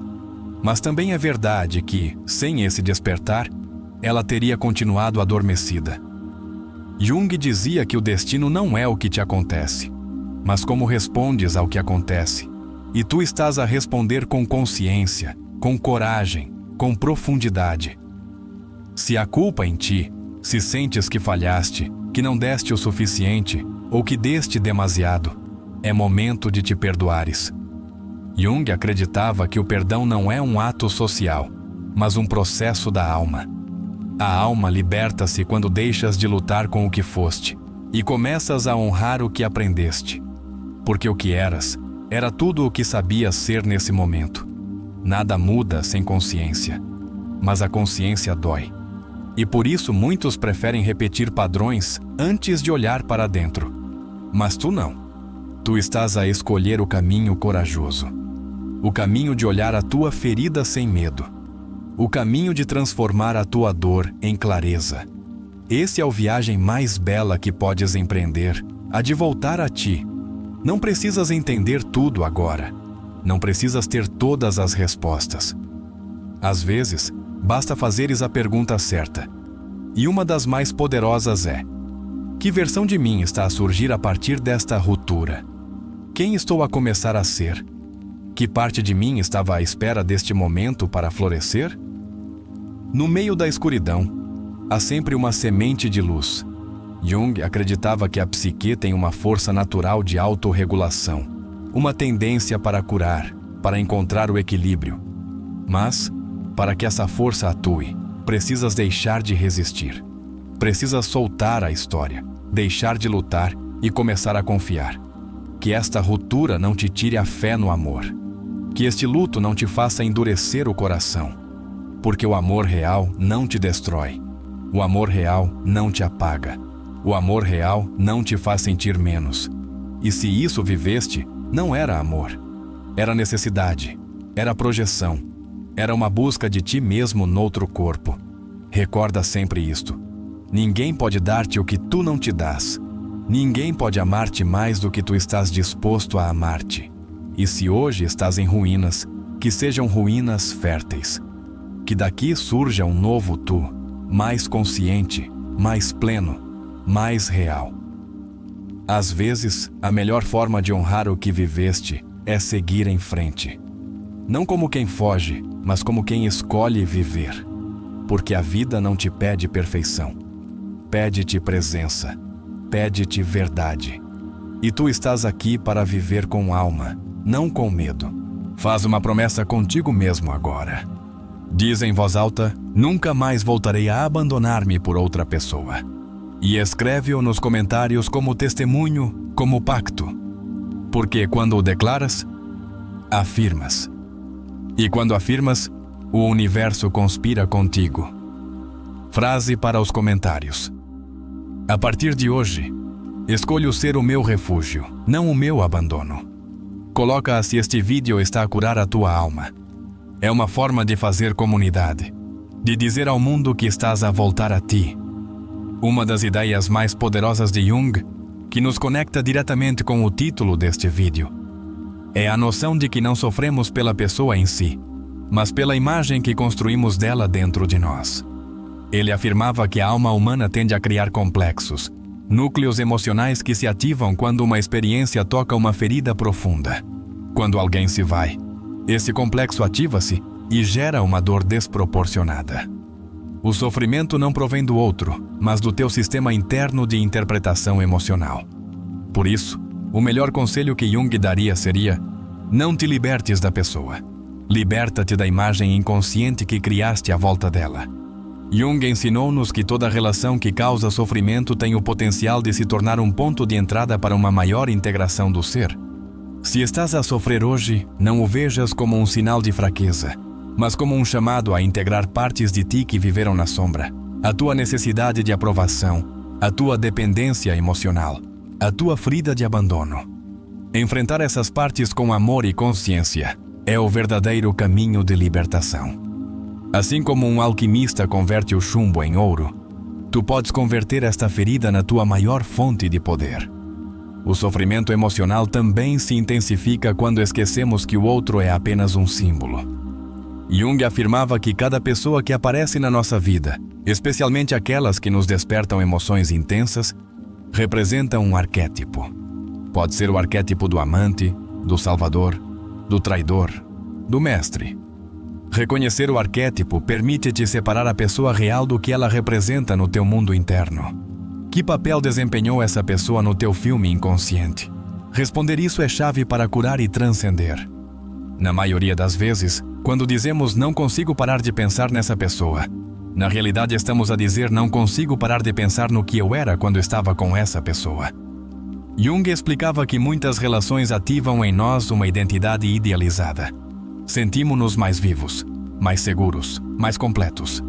Mas também é verdade que, sem esse despertar, ela teria continuado adormecida. Jung dizia que o destino não é o que te acontece, mas como respondes ao que acontece. E tu estás a responder com consciência, com coragem, com profundidade. Se há culpa em ti, se sentes que falhaste, que não deste o suficiente ou que deste demasiado, é momento de te perdoares. Jung acreditava que o perdão não é um ato social, mas um processo da alma. A alma liberta-se quando deixas de lutar com o que foste e começas a honrar o que aprendeste. Porque o que eras, era tudo o que sabias ser nesse momento. Nada muda sem consciência, mas a consciência dói. E por isso muitos preferem repetir padrões antes de olhar para dentro. Mas tu não. Tu estás a escolher o caminho corajoso. O caminho de olhar a tua ferida sem medo. O caminho de transformar a tua dor em clareza. Esse é a viagem mais bela que podes empreender, a de voltar a ti. Não precisas entender tudo agora. Não precisas ter todas as respostas. Às vezes, basta fazeres a pergunta certa. E uma das mais poderosas é: que versão de mim está a surgir a partir desta ruptura? Quem estou a começar a ser? Que parte de mim estava à espera deste momento para florescer? No meio da escuridão, há sempre uma semente de luz. Jung acreditava que a psique tem uma força natural de autorregulação, uma tendência para curar, para encontrar o equilíbrio. Mas, para que essa força atue, precisas deixar de resistir. Precisas soltar a história, deixar de lutar e começar a confiar. Que esta ruptura não te tire a fé no amor. Que este luto não te faça endurecer o coração. Porque o amor real não te destrói. O amor real não te apaga. O amor real não te faz sentir menos. E se isso viveste, não era amor. Era necessidade. Era projeção. Era uma busca de ti mesmo noutro corpo. Recorda sempre isto. Ninguém pode dar-te o que tu não te dás. Ninguém pode amar-te mais do que tu estás disposto a amar-te. E se hoje estás em ruínas, que sejam ruínas férteis. Que daqui surja um novo tu, mais consciente, mais pleno, mais real. Às vezes, a melhor forma de honrar o que viveste é seguir em frente. Não como quem foge, mas como quem escolhe viver. Porque a vida não te pede perfeição. Pede-te presença. Pede-te verdade. E tu estás aqui para viver com alma, não com medo. Faz uma promessa contigo mesmo agora. Diz em voz alta: nunca mais voltarei a abandonar-me por outra pessoa. E escreve-o nos comentários como testemunho, como pacto. Porque quando o declaras, afirmas. E quando afirmas, o universo conspira contigo. Frase para os comentários. A partir de hoje, escolho ser o meu refúgio, não o meu abandono. Coloca se este vídeo está a curar a tua alma. É uma forma de fazer comunidade, de dizer ao mundo que estás a voltar a ti. Uma das ideias mais poderosas de Jung, que nos conecta diretamente com o título deste vídeo, é a noção de que não sofremos pela pessoa em si, mas pela imagem que construímos dela dentro de nós. Ele afirmava que a alma humana tende a criar complexos, núcleos emocionais que se ativam quando uma experiência toca uma ferida profunda. Quando alguém se vai, esse complexo ativa-se e gera uma dor desproporcionada. O sofrimento não provém do outro, mas do teu sistema interno de interpretação emocional. Por isso, o melhor conselho que Jung daria seria: não te libertes da pessoa. Liberta-te da imagem inconsciente que criaste à volta dela. Jung ensinou-nos que toda relação que causa sofrimento tem o potencial de se tornar um ponto de entrada para uma maior integração do ser. Se estás a sofrer hoje, não o vejas como um sinal de fraqueza, mas como um chamado a integrar partes de ti que viveram na sombra, a tua necessidade de aprovação, a tua dependência emocional, a tua ferida de abandono. Enfrentar essas partes com amor e consciência é o verdadeiro caminho de libertação. Assim como um alquimista converte o chumbo em ouro, tu podes converter esta ferida na tua maior fonte de poder. O sofrimento emocional também se intensifica quando esquecemos que o outro é apenas um símbolo. Jung afirmava que cada pessoa que aparece na nossa vida, especialmente aquelas que nos despertam emoções intensas, representa um arquétipo. Pode ser o arquétipo do amante, do salvador, do traidor, do mestre. Reconhecer o arquétipo permite-te separar a pessoa real do que ela representa no teu mundo interno. Que papel desempenhou essa pessoa no teu filme inconsciente? Responder isso é chave para curar e transcender. Na maioria das vezes, quando dizemos não consigo parar de pensar nessa pessoa, na realidade estamos a dizer não consigo parar de pensar no que eu era quando estava com essa pessoa. Jung explicava que muitas relações ativam em nós uma identidade idealizada. Sentimos-nos mais vivos, mais seguros, mais completos.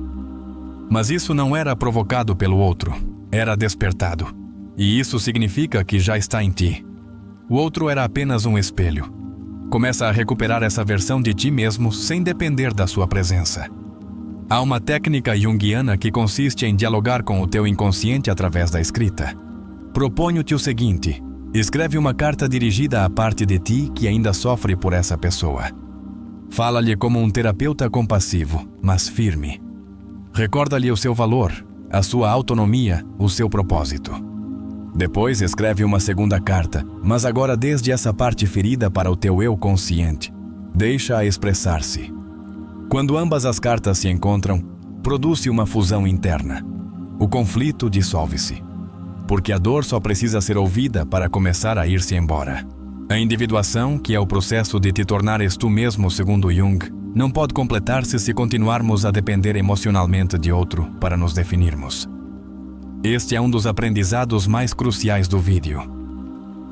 Mas isso não era provocado pelo outro, era despertado. E isso significa que já está em ti. O outro era apenas um espelho. Começa a recuperar essa versão de ti mesmo sem depender da sua presença. Há uma técnica junguiana que consiste em dialogar com o teu inconsciente através da escrita. Proponho-te o seguinte: escreve uma carta dirigida à parte de ti que ainda sofre por essa pessoa. Fala-lhe como um terapeuta compassivo, mas firme. Recorda-lhe o seu valor, a sua autonomia, o seu propósito. Depois escreve uma segunda carta, mas agora desde essa parte ferida para o teu eu consciente. Deixa-a expressar-se. Quando ambas as cartas se encontram, produz-se uma fusão interna. O conflito dissolve-se. Porque a dor só precisa ser ouvida para começar a ir-se embora. A individuação, que é o processo de te tornares tu mesmo segundo Jung, não pode completar-se se continuarmos a depender emocionalmente de outro para nos definirmos. Este é um dos aprendizados mais cruciais do vídeo.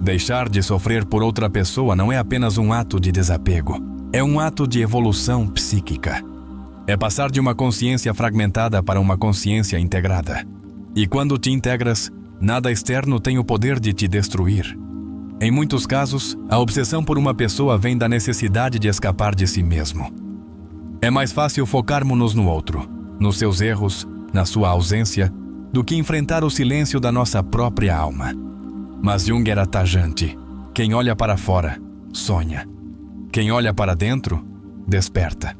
Deixar de sofrer por outra pessoa não é apenas um ato de desapego, é um ato de evolução psíquica. É passar de uma consciência fragmentada para uma consciência integrada. E quando te integras, nada externo tem o poder de te destruir. Em muitos casos, a obsessão por uma pessoa vem da necessidade de escapar de si mesmo. É mais fácil focarmos-nos no outro, nos seus erros, na sua ausência, do que enfrentar o silêncio da nossa própria alma. Mas Jung era tajante. Quem olha para fora, sonha. Quem olha para dentro, desperta.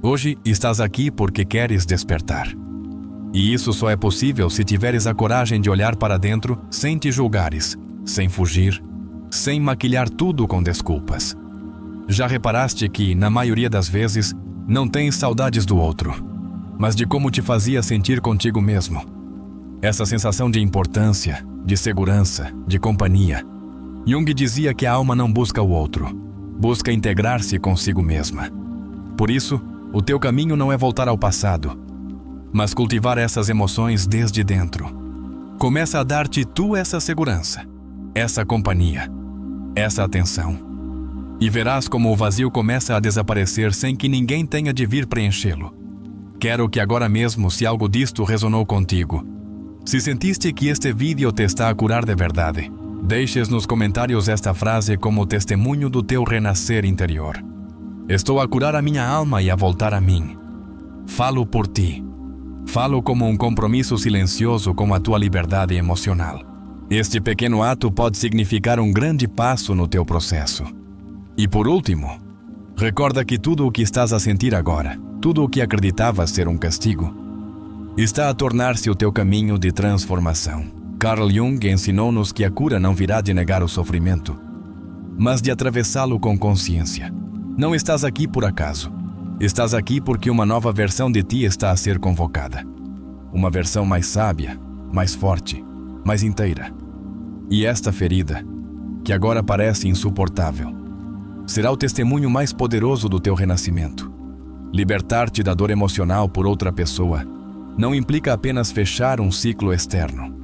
Hoje estás aqui porque queres despertar. E isso só é possível se tiveres a coragem de olhar para dentro sem te julgares, sem fugir, sem maquilhar tudo com desculpas. Já reparaste que, na maioria das vezes, não tens saudades do outro, mas de como te fazia sentir contigo mesmo. Essa sensação de importância, de segurança, de companhia. Jung dizia que a alma não busca o outro, busca integrar-se consigo mesma. Por isso, o teu caminho não é voltar ao passado, mas cultivar essas emoções desde dentro. Começa a dar-te tu essa segurança, essa companhia, essa atenção. E verás como o vazio começa a desaparecer sem que ninguém tenha de vir preenchê-lo. Quero que agora mesmo, se algo disto resonou contigo, se sentiste que este vídeo te está a curar de verdade, deixes nos comentários esta frase como testemunho do teu renascer interior. Estou a curar a minha alma e a voltar a mim. Falo por ti. Falo como um compromisso silencioso com a tua liberdade emocional. Este pequeno ato pode significar um grande passo no teu processo. E por último, recorda que tudo o que estás a sentir agora, tudo o que acreditavas ser um castigo, está a tornar-se o teu caminho de transformação. Carl Jung ensinou-nos que a cura não virá de negar o sofrimento, mas de atravessá-lo com consciência. Não estás aqui por acaso. Estás aqui porque uma nova versão de ti está a ser convocada. Uma versão mais sábia, mais forte, mais inteira. E esta ferida, que agora parece insuportável, será o testemunho mais poderoso do teu renascimento. Libertar-te da dor emocional por outra pessoa não implica apenas fechar um ciclo externo.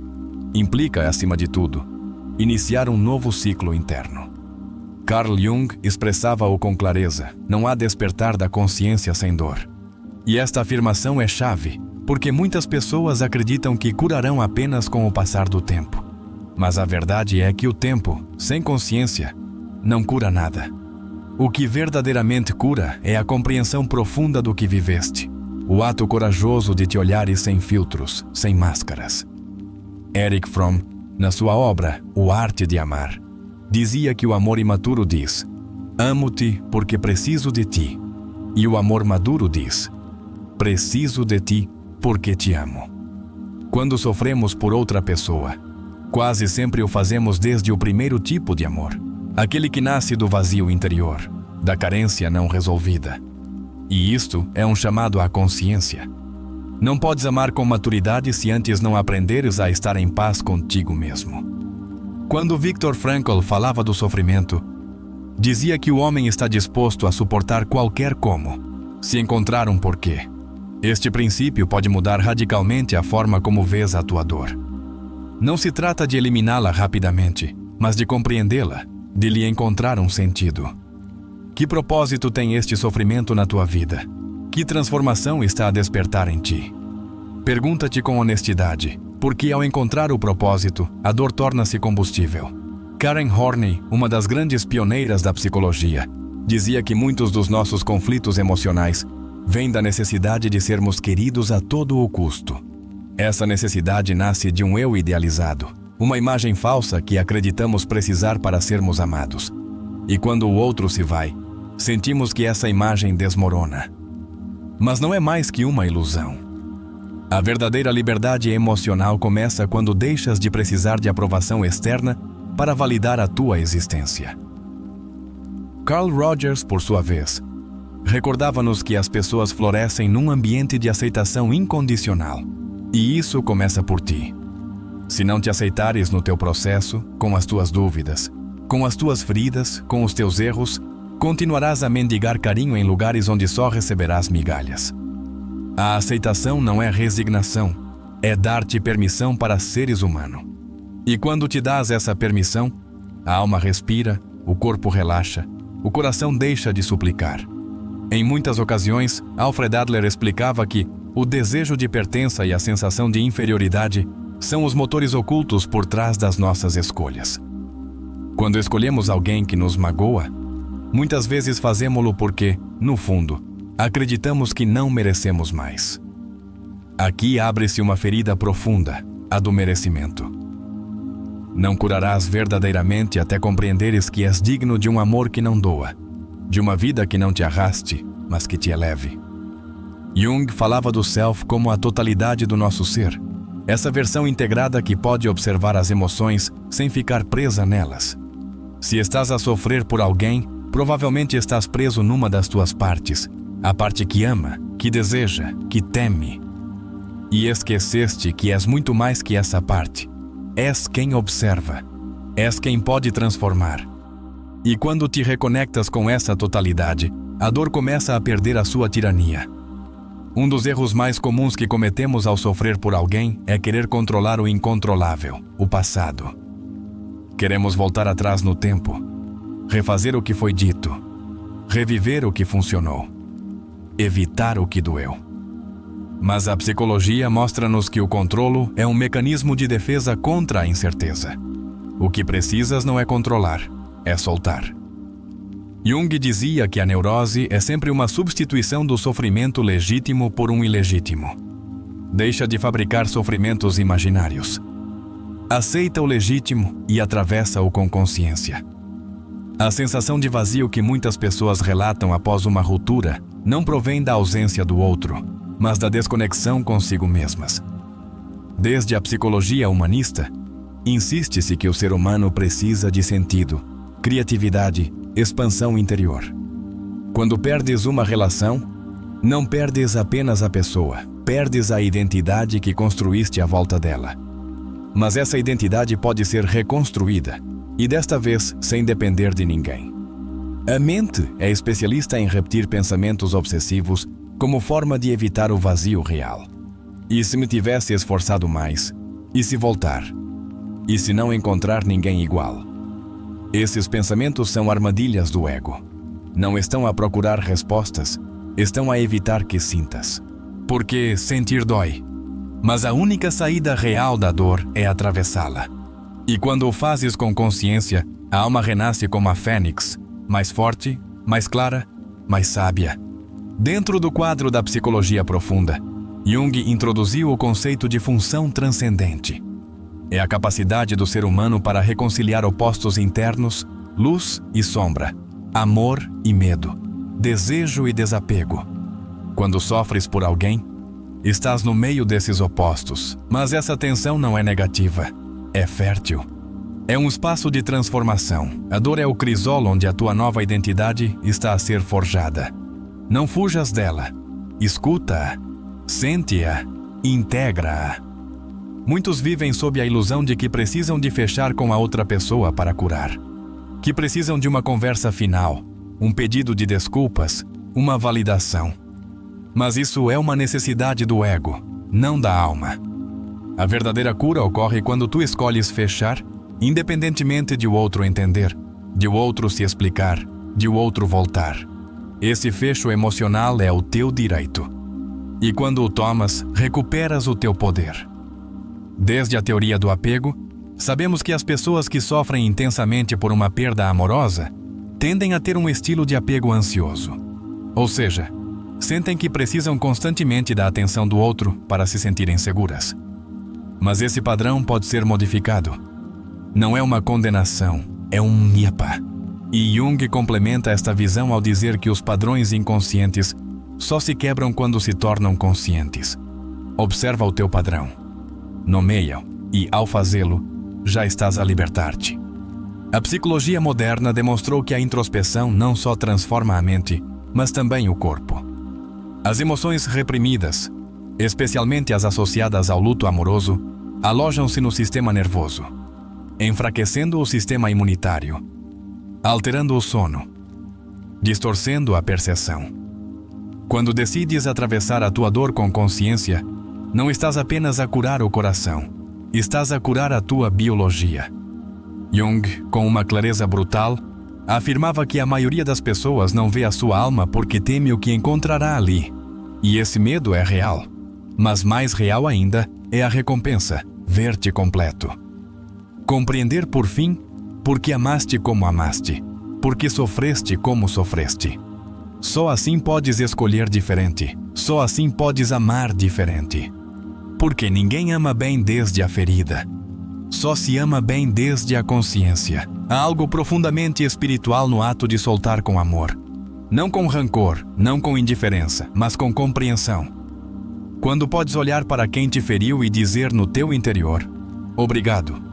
Implica, acima de tudo, iniciar um novo ciclo interno. Carl Jung expressava-o com clareza: não há despertar da consciência sem dor. E esta afirmação é chave, porque muitas pessoas acreditam que curarão apenas com o passar do tempo. Mas a verdade é que o tempo, sem consciência, não cura nada. O que verdadeiramente cura é a compreensão profunda do que viveste. o ato corajoso de te olhares sem filtros, sem máscaras. Erich Fromm, na sua obra O Arte de Amar, dizia que o amor imaturo diz: amo-te porque preciso de ti. E o amor maduro diz: preciso de ti porque te amo. Quando sofremos por outra pessoa, quase sempre o fazemos desde o primeiro tipo de amor, aquele que nasce do vazio interior, da carência não resolvida. E isto é um chamado à consciência. Não podes amar com maturidade se antes não aprenderes a estar em paz contigo mesmo. Quando Viktor Frankl falava do sofrimento, dizia que o homem está disposto a suportar qualquer como, se encontrar um porquê. Este princípio pode mudar radicalmente a forma como vês a tua dor. Não se trata de eliminá-la rapidamente, mas de compreendê-la, de lhe encontrar um sentido. Que propósito tem este sofrimento na tua vida? Que transformação está a despertar em ti? Pergunta-te com honestidade, porque ao encontrar o propósito, a dor torna-se combustível. Karen Horney, uma das grandes pioneiras da psicologia, dizia que muitos dos nossos conflitos emocionais vêm da necessidade de sermos queridos a todo o custo. Essa necessidade nasce de um eu idealizado, uma imagem falsa que acreditamos precisar para sermos amados. E quando o outro se vai, sentimos que essa imagem desmorona. Mas não é mais que uma ilusão. A verdadeira liberdade emocional começa quando deixas de precisar de aprovação externa para validar a tua existência. Carl Rogers, por sua vez, recordava-nos que as pessoas florescem num ambiente de aceitação incondicional. E isso começa por ti. Se não te aceitares no teu processo, com as tuas dúvidas, com as tuas feridas, com os teus erros, continuarás a mendigar carinho em lugares onde só receberás migalhas. A aceitação não é resignação, é dar-te permissão para seres humano. E quando te dás essa permissão, a alma respira, o corpo relaxa, o coração deixa de suplicar. Em muitas ocasiões, Alfred Adler explicava que o desejo de pertença e a sensação de inferioridade são os motores ocultos por trás das nossas escolhas. Quando escolhemos alguém que nos magoa, muitas vezes fazemo-lo porque, no fundo, acreditamos que não merecemos mais. Aqui abre-se uma ferida profunda, a do merecimento. Não curarás verdadeiramente até compreenderes que és digno de um amor que não doa, de uma vida que não te arraste, mas que te eleve. Jung falava do self como a totalidade do nosso ser, essa versão integrada que pode observar as emoções sem ficar presa nelas. Se estás a sofrer por alguém, provavelmente estás preso numa das tuas partes, a parte que ama, que deseja, que teme. E esqueceste que és muito mais que essa parte. És quem observa. És quem pode transformar. E quando te reconectas com essa totalidade, a dor começa a perder a sua tirania. Um dos erros mais comuns que cometemos ao sofrer por alguém é querer controlar o incontrolável, o passado. Queremos voltar atrás no tempo, refazer o que foi dito, reviver o que funcionou, evitar o que doeu. Mas a psicologia mostra-nos que o controlo é um mecanismo de defesa contra a incerteza. O que precisas não é controlar, é soltar. Jung dizia que a neurose é sempre uma substituição do sofrimento legítimo por um ilegítimo. Deixa de fabricar sofrimentos imaginários. Aceita o legítimo e atravessa-o com consciência. A sensação de vazio que muitas pessoas relatam após uma ruptura não provém da ausência do outro, mas da desconexão consigo mesmas. Desde a psicologia humanista, insiste-se que o ser humano precisa de sentido, criatividade, expansão interior. Quando perdes uma relação, não perdes apenas a pessoa, perdes a identidade que construíste à volta dela. Mas essa identidade pode ser reconstruída, e desta vez sem depender de ninguém. A mente é especialista em repetir pensamentos obsessivos como forma de evitar o vazio real. E se me tivesse esforçado mais? E se voltar? E se não encontrar ninguém igual? Esses pensamentos são armadilhas do ego. Não estão a procurar respostas, estão a evitar que sintas. Porque sentir dói. Mas a única saída real da dor é atravessá-la. E quando o fazes com consciência, a alma renasce como a fênix, mais forte, mais clara, mais sábia. Dentro do quadro da psicologia profunda, Jung introduziu o conceito de função transcendente. É a capacidade do ser humano para reconciliar opostos internos, luz e sombra, amor e medo, desejo e desapego. Quando sofres por alguém, estás no meio desses opostos, mas essa tensão não é negativa, é fértil. É um espaço de transformação. A dor é o crisol onde a tua nova identidade está a ser forjada. Não fujas dela. Escuta-a, sente-a, integra-a. Muitos vivem sob a ilusão de que precisam de fechar com a outra pessoa para curar. Que precisam de uma conversa final, um pedido de desculpas, uma validação. Mas isso é uma necessidade do ego, não da alma. A verdadeira cura ocorre quando tu escolhes fechar, independentemente de o outro entender, de o outro se explicar, de o outro voltar. Esse fecho emocional é o teu direito. E quando o tomas, recuperas o teu poder. Desde a teoria do apego, sabemos que as pessoas que sofrem intensamente por uma perda amorosa tendem a ter um estilo de apego ansioso. Ou seja, sentem que precisam constantemente da atenção do outro para se sentirem seguras. Mas esse padrão pode ser modificado. Não é uma condenação, é um niapa. E Jung complementa esta visão ao dizer que os padrões inconscientes só se quebram quando se tornam conscientes. Observa o teu padrão, nomeia-o e, ao fazê-lo, já estás a libertar-te. A psicologia moderna demonstrou que a introspeção não só transforma a mente, mas também o corpo. As emoções reprimidas, especialmente as associadas ao luto amoroso, alojam-se no sistema nervoso, enfraquecendo o sistema imunitário, alterando o sono, distorcendo a percepção. Quando decides atravessar a tua dor com consciência, não estás apenas a curar o coração, estás a curar a tua biologia. Jung, com uma clareza brutal, afirmava que a maioria das pessoas não vê a sua alma porque teme o que encontrará ali. E esse medo é real. Mas mais real ainda é a recompensa, ver-te completo. Compreender por fim porque amaste como amaste, porque sofreste como sofreste. Só assim podes escolher diferente, só assim podes amar diferente. Porque ninguém ama bem desde a ferida. Só se ama bem desde a consciência. Há algo profundamente espiritual no ato de soltar com amor. Não com rancor, não com indiferença, mas com compreensão. Quando podes olhar para quem te feriu e dizer no teu interior: obrigado,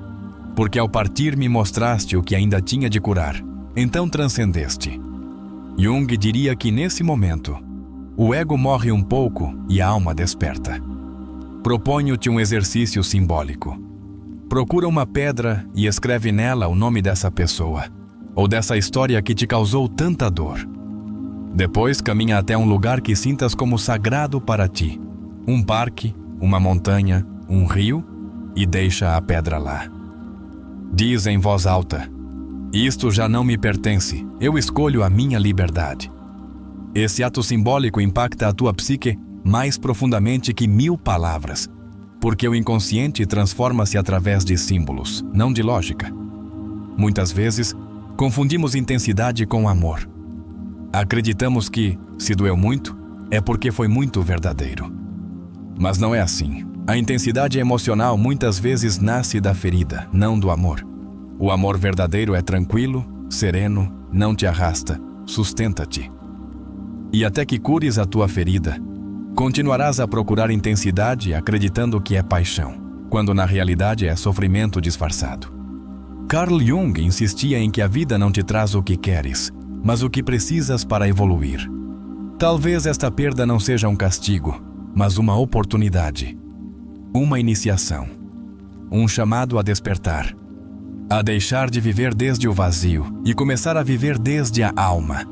porque ao partir me mostraste o que ainda tinha de curar, então transcendeste. Jung diria que nesse momento, o ego morre um pouco e a alma desperta. Proponho-te um exercício simbólico. Procura uma pedra e escreve nela o nome dessa pessoa, ou dessa história que te causou tanta dor. Depois caminha até um lugar que sintas como sagrado para ti. Um parque, uma montanha, um rio, e deixa a pedra lá. Diz em voz alta: isto já não me pertence, eu escolho a minha liberdade. Esse ato simbólico impacta a tua psique mais profundamente que 1000 palavras, porque o inconsciente transforma-se através de símbolos, não de lógica. Muitas vezes, confundimos intensidade com amor. Acreditamos que, se doeu muito, é porque foi muito verdadeiro. Mas não é assim. A intensidade emocional muitas vezes nasce da ferida, não do amor. O amor verdadeiro é tranquilo, sereno, não te arrasta, sustenta-te. E até que cures a tua ferida, continuarás a procurar intensidade acreditando que é paixão, quando na realidade é sofrimento disfarçado. Carl Jung insistia em que a vida não te traz o que queres, mas o que precisas para evoluir. Talvez esta perda não seja um castigo, mas uma oportunidade. Uma iniciação. Um chamado a despertar. A deixar de viver desde o vazio e começar a viver desde a alma.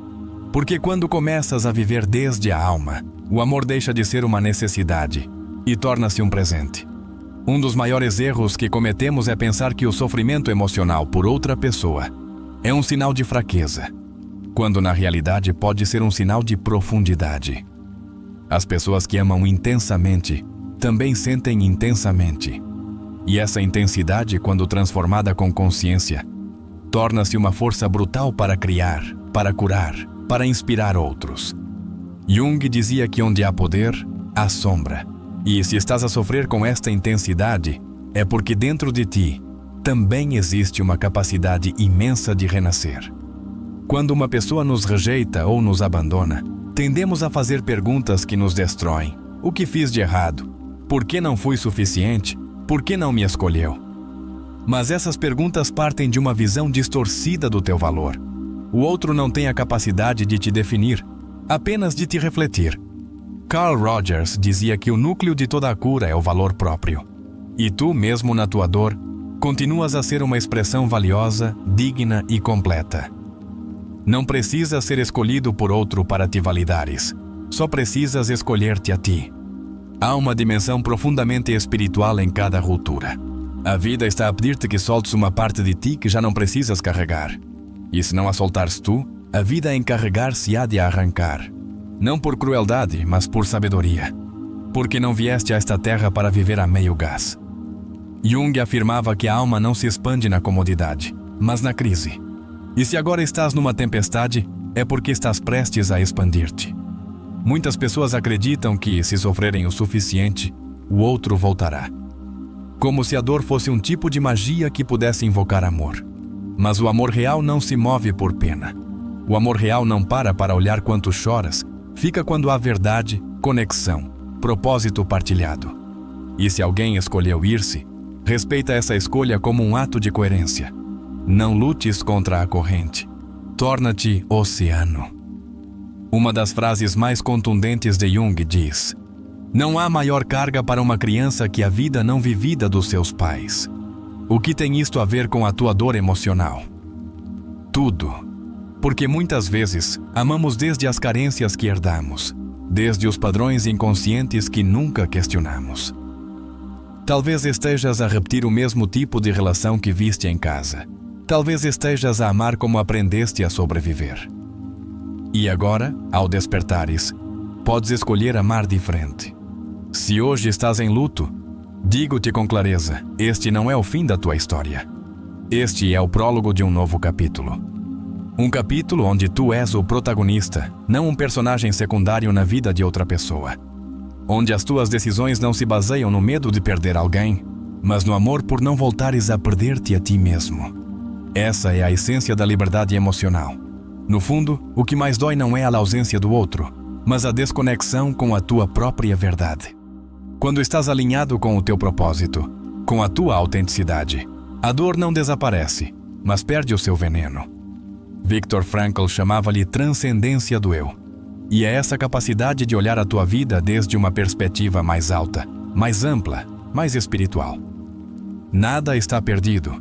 Porque quando começas a viver desde a alma, o amor deixa de ser uma necessidade e torna-se um presente. Um dos maiores erros que cometemos é pensar que o sofrimento emocional por outra pessoa é um sinal de fraqueza, quando na realidade pode ser um sinal de profundidade. As pessoas que amam intensamente também sentem intensamente. E essa intensidade, quando transformada com consciência, torna-se uma força brutal para criar, para curar, para inspirar outros. Jung dizia que onde há poder, há sombra. E se estás a sofrer com esta intensidade, é porque dentro de ti também existe uma capacidade imensa de renascer. Quando uma pessoa nos rejeita ou nos abandona, tendemos a fazer perguntas que nos destroem. O que fiz de errado? Por que não fui suficiente? Por que não me escolheu? Mas essas perguntas partem de uma visão distorcida do teu valor. O outro não tem a capacidade de te definir, apenas de te refletir. Carl Rogers dizia que o núcleo de toda a cura é o valor próprio. E tu, mesmo na tua dor, continuas a ser uma expressão valiosa, digna e completa. Não precisas ser escolhido por outro para te validares. Só precisas escolher-te a ti. Há uma dimensão profundamente espiritual em cada ruptura. A vida está a pedir-te que soltes uma parte de ti que já não precisas carregar. E se não a soltares tu, a vida a encarregar-se-á de arrancar. Não por crueldade, mas por sabedoria. Porque não vieste a esta terra para viver a meio gás. Jung afirmava que a alma não se expande na comodidade, mas na crise. E se agora estás numa tempestade, é porque estás prestes a expandir-te. Muitas pessoas acreditam que, se sofrerem o suficiente, o outro voltará. Como se a dor fosse um tipo de magia que pudesse invocar amor. Mas o amor real não se move por pena. O amor real não para olhar quanto choras, fica quando há verdade, conexão, propósito partilhado. E se alguém escolheu ir-se, respeita essa escolha como um ato de coerência. Não lutes contra a corrente. Torna-te oceano. Uma das frases mais contundentes de Jung diz: não há maior carga para uma criança que a vida não vivida dos seus pais. O que tem isto a ver com a tua dor emocional? Tudo. Porque muitas vezes amamos desde as carências que herdamos, desde os padrões inconscientes que nunca questionamos. Talvez estejas a repetir o mesmo tipo de relação que viste em casa. Talvez estejas a amar como aprendeste a sobreviver. E agora, ao despertares, podes escolher amar diferente. Se hoje estás em luto, digo-te com clareza, este não é o fim da tua história. Este é o prólogo de um novo capítulo. Um capítulo onde tu és o protagonista, não um personagem secundário na vida de outra pessoa. Onde as tuas decisões não se baseiam no medo de perder alguém, mas no amor por não voltares a perder-te a ti mesmo. Essa é a essência da liberdade emocional. No fundo, o que mais dói não é a ausência do outro, mas a desconexão com a tua própria verdade. Quando estás alinhado com o teu propósito, com a tua autenticidade, a dor não desaparece, mas perde o seu veneno. Viktor Frankl chamava-lhe transcendência do eu. E é essa capacidade de olhar a tua vida desde uma perspectiva mais alta, mais ampla, mais espiritual. Nada está perdido.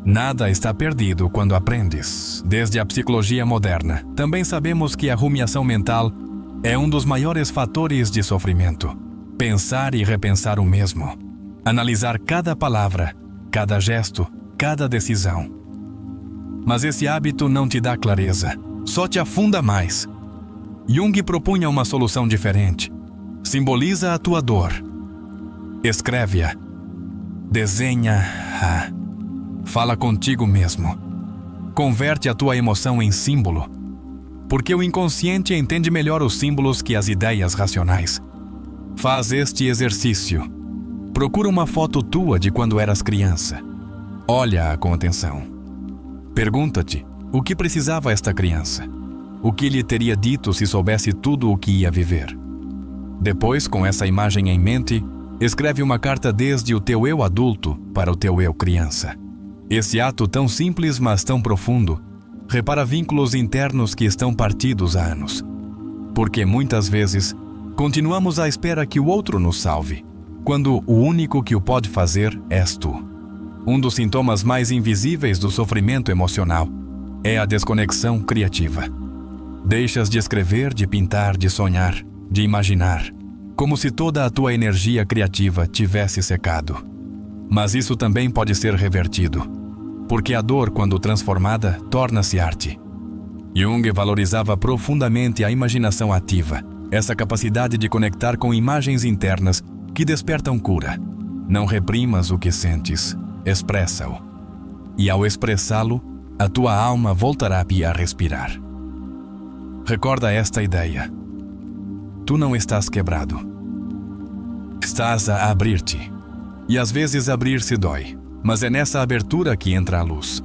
Nada está perdido quando aprendes. Desde a psicologia moderna, também sabemos que a rumiação mental é um dos maiores fatores de sofrimento. Pensar e repensar o mesmo. Analisar cada palavra, cada gesto, cada decisão. Mas esse hábito não te dá clareza, só te afunda mais. Jung propunha uma solução diferente. Simboliza a tua dor. Escreve-a. Desenha-a. Fala contigo mesmo. Converte a tua emoção em símbolo. Porque o inconsciente entende melhor os símbolos que as ideias racionais. Faz este exercício. Procura uma foto tua de quando eras criança. Olha-a com atenção. Pergunta-te, o que precisava esta criança? O que lhe teria dito se soubesse tudo o que ia viver? Depois, com essa imagem em mente, escreve uma carta desde o teu eu adulto para o teu eu criança. Esse ato tão simples, mas tão profundo, repara vínculos internos que estão partidos há anos. Porque muitas vezes, continuamos à espera que o outro nos salve, quando o único que o pode fazer és tu. Um dos sintomas mais invisíveis do sofrimento emocional é a desconexão criativa. Deixas de escrever, de pintar, de sonhar, de imaginar, como se toda a tua energia criativa tivesse secado. Mas isso também pode ser revertido, porque a dor, quando transformada, torna-se arte. Jung valorizava profundamente a imaginação ativa, essa capacidade de conectar com imagens internas que despertam cura. Não reprimas o que sentes, expressa-o. E ao expressá-lo, a tua alma voltará a respirar. Recorda esta ideia. tu não estás quebrado. Estás a abrir-te. E às vezes abrir-se dói, mas é nessa abertura que entra a luz.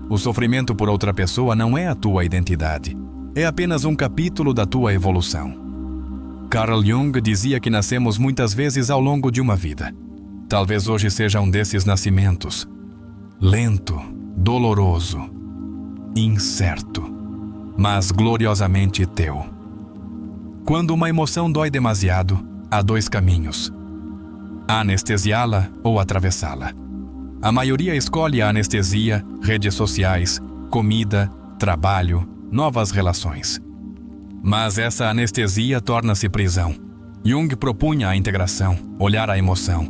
O sofrimento por outra pessoa não é a tua identidade. É apenas um capítulo da tua evolução. Carl Jung dizia que nascemos muitas vezes ao longo de uma vida. Talvez hoje seja um desses nascimentos. Lento, doloroso, incerto, mas gloriosamente teu. Quando uma emoção dói demasiado, há dois caminhos: anestesiá-la ou atravessá-la. A maioria escolhe a anestesia, redes sociais, comida, trabalho, novas relações. Mas essa anestesia torna-se prisão. Jung propunha a integração, olhar a emoção,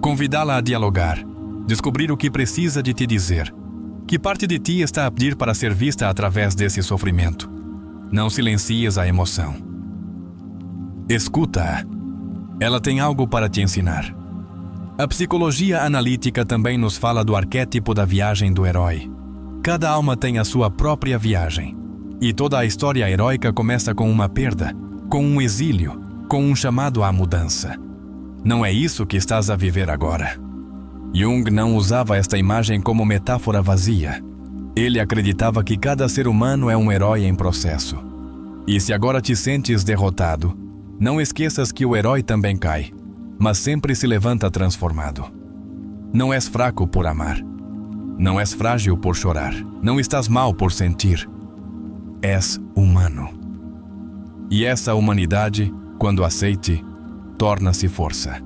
convidá-la a dialogar, descobrir o que precisa de te dizer. Que parte de ti está a pedir para ser vista através desse sofrimento? Não silencies a emoção. Escuta-a. Ela tem algo para te ensinar. A psicologia analítica também nos fala do arquétipo da viagem do herói. Cada alma tem a sua própria viagem. E toda a história heróica começa com uma perda, com um exílio, com um chamado à mudança. Não é isso que estás a viver agora. Jung não usava esta imagem como metáfora vazia. Ele acreditava que cada ser humano é um herói em processo. E se agora te sentes derrotado, não esqueças que o herói também cai, mas sempre se levanta transformado. Não és fraco por amar. Não és frágil por chorar. Não estás mal por sentir. És humano. E essa humanidade, quando aceite, torna-se força.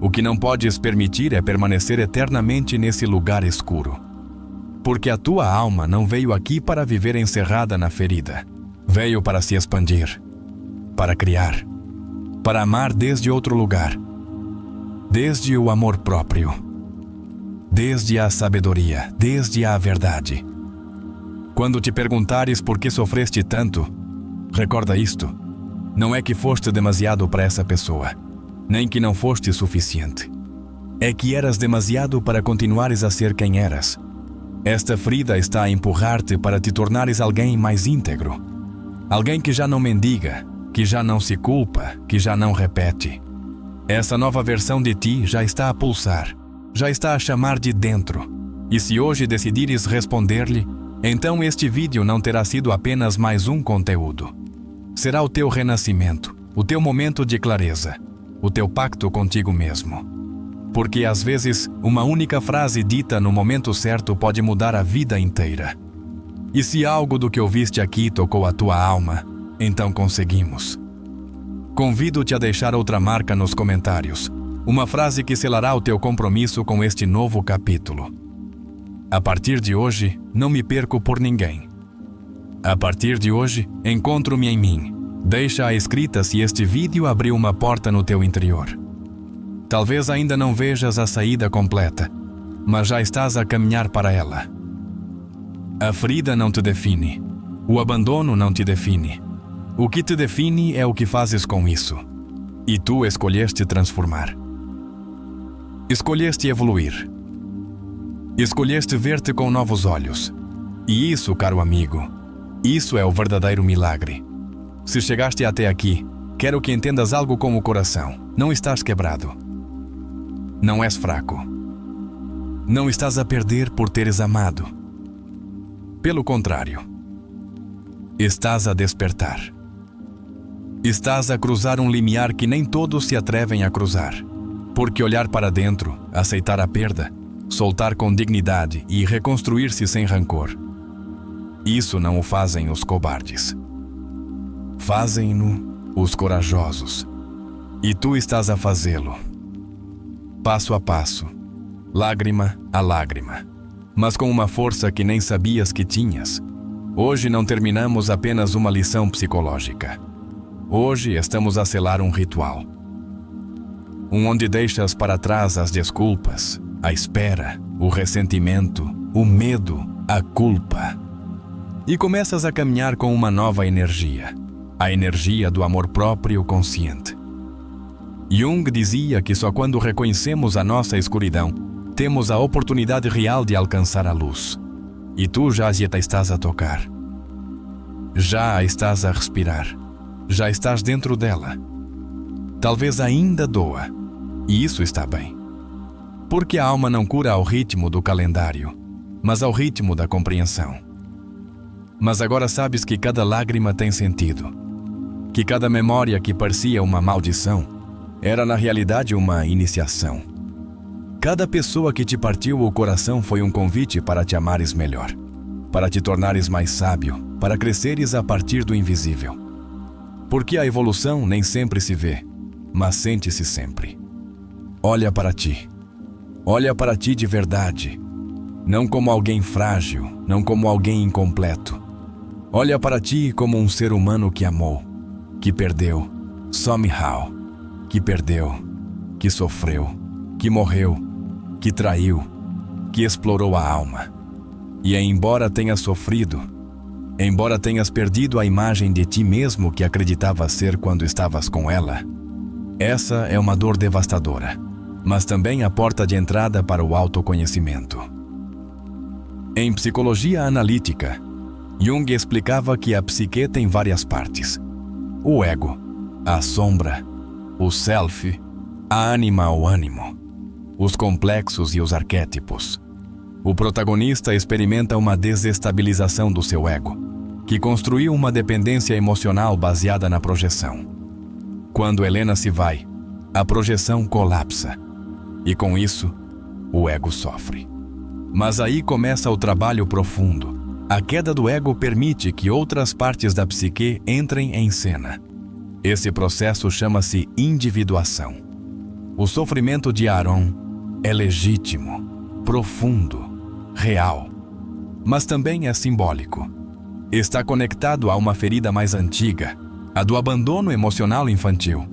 O que não podes permitir é permanecer eternamente nesse lugar escuro. Porque a tua alma não veio aqui para viver encerrada na ferida. Veio para se expandir, para criar, para amar desde outro lugar. Desde o amor próprio. Desde a sabedoria, desde a verdade. Quando te perguntares por que sofreste tanto, recorda isto. Não é que foste demasiado para essa pessoa, nem que não foste suficiente. É que eras demasiado para continuares a ser quem eras. Esta ferida está a empurrar-te para te tornares alguém mais íntegro. Alguém que já não mendiga, que já não se culpa, que já não repete. Essa nova versão de ti já está a pulsar, já está a chamar de dentro. E se hoje decidires responder-lhe, então este vídeo não terá sido apenas mais um conteúdo. Será o teu renascimento, o teu momento de clareza, o teu pacto contigo mesmo. Porque às vezes, uma única frase dita no momento certo pode mudar a vida inteira. E se algo do que ouviste aqui tocou a tua alma, então conseguimos. Convido-te a deixar outra marca nos comentários, uma frase que selará o teu compromisso com este novo capítulo. A partir de hoje, não me perco por ninguém. A partir de hoje, encontro-me em mim. Deixa a escrita se este vídeo abriu uma porta no teu interior. Talvez ainda não vejas a saída completa, mas já estás a caminhar para ela. A ferida não te define. O abandono não te define. O que te define é o que fazes com isso. E tu escolheste transformar. Escolheste evoluir. Escolheste ver-te com novos olhos. E isso, caro amigo, isso é o verdadeiro milagre. Se chegaste até aqui, quero que entendas algo com o coração. Não estás quebrado. Não és fraco. Não estás a perder por teres amado. Pelo contrário, estás a despertar. Estás a cruzar um limiar que nem todos se atrevem a cruzar. Porque olhar para dentro, aceitar a perda, soltar com dignidade e reconstruir-se sem rancor. Isso não o fazem os cobardes. Fazem-no os corajosos. E tu estás a fazê-lo. Passo a passo, lágrima a lágrima, mas com uma força que nem sabias que tinhas. Hoje não terminamos apenas uma lição psicológica. Hoje estamos a selar um ritual. Onde deixas para trás as desculpas, a espera, o ressentimento, o medo, a culpa. E começas a caminhar com uma nova energia, a energia do amor próprio consciente. Jung dizia que só quando reconhecemos a nossa escuridão, temos a oportunidade real de alcançar a luz. E tu já estás a tocar. Já a estás a respirar. Já estás dentro dela. Talvez ainda doa, e isso está bem. Porque a alma não cura ao ritmo do calendário, mas ao ritmo da compreensão. Mas agora sabes que cada lágrima tem sentido, que cada memória que parecia uma maldição era na realidade uma iniciação. Cada pessoa que te partiu o coração foi um convite para te amares melhor, para te tornares mais sábio, para cresceres a partir do invisível. Porque a evolução nem sempre se vê, mas sente-se sempre. Olha para ti. Olha para ti de verdade. Não como alguém frágil, não como alguém incompleto. Olha para ti como um ser humano que amou, que perdeu, somehow, que perdeu, que sofreu, que morreu, que traiu, que explorou a alma. E embora tenhas sofrido, embora tenhas perdido a imagem de ti mesmo que acreditava ser quando estavas com ela, essa é uma dor devastadora, mas também a porta de entrada para o autoconhecimento. Em psicologia analítica, Jung explicava que a psique tem várias partes: o ego, a sombra, o self, a ânima ou ânimo, os complexos e os arquétipos. O protagonista experimenta uma desestabilização do seu ego, que construiu uma dependência emocional baseada na projeção. Quando Helena se vai, a projeção colapsa, e com isso, o ego sofre. Mas aí começa o trabalho profundo. A queda do ego permite que outras partes da psique entrem em cena. Esse processo chama-se individuação. O sofrimento de Aaron é legítimo, profundo, real, mas também é simbólico. Está conectado a uma ferida mais antiga, a do abandono emocional infantil.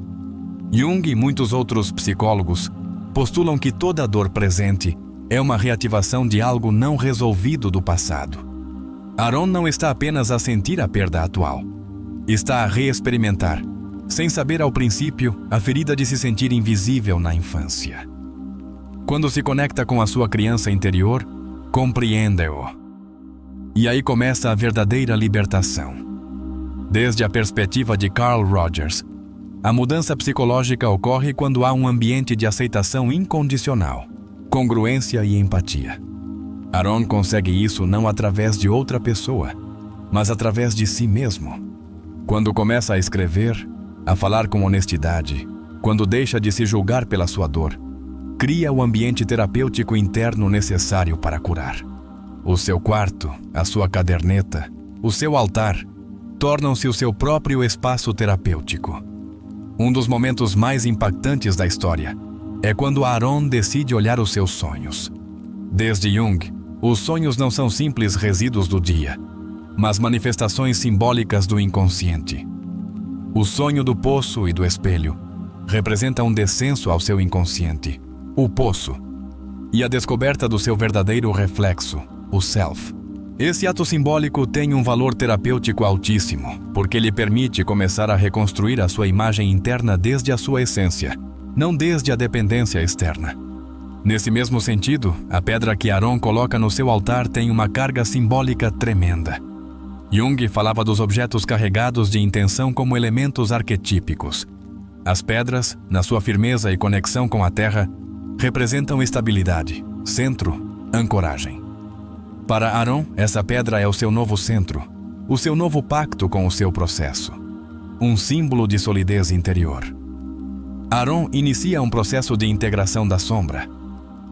Jung e muitos outros psicólogos postulam que toda dor presente é uma reativação de algo não resolvido do passado. Aaron não está apenas a sentir a perda atual, está a reexperimentar, sem saber ao princípio, a ferida de se sentir invisível na infância. Quando se conecta com a sua criança interior, compreende-o. E aí começa a verdadeira libertação. Desde a perspectiva de Carl Rogers, a mudança psicológica ocorre quando há um ambiente de aceitação incondicional, congruência e empatia. Aaron consegue isso não através de outra pessoa, mas através de si mesmo. Quando começa a escrever, a falar com honestidade, quando deixa de se julgar pela sua dor, cria o ambiente terapêutico interno necessário para curar. O seu quarto, a sua caderneta, o seu altar, tornam-se o seu próprio espaço terapêutico. Um dos momentos mais impactantes da história é quando Aaron decide olhar os seus sonhos. Desde Jung, os sonhos não são simples resíduos do dia, mas manifestações simbólicas do inconsciente. O sonho do poço e do espelho representa um descenso ao seu inconsciente, o poço, e a descoberta do seu verdadeiro reflexo, o self. Esse ato simbólico tem um valor terapêutico altíssimo, porque lhe permite começar a reconstruir a sua imagem interna desde a sua essência, não desde a dependência externa. Nesse mesmo sentido, a pedra que Aaron coloca no seu altar tem uma carga simbólica tremenda. Jung falava dos objetos carregados de intenção como elementos arquetípicos. As pedras, na sua firmeza e conexão com a terra, representam estabilidade, centro, ancoragem. Para Aaron, essa pedra é o seu novo centro, o seu novo pacto com o seu processo, um símbolo de solidez interior. Aaron inicia um processo de integração da sombra.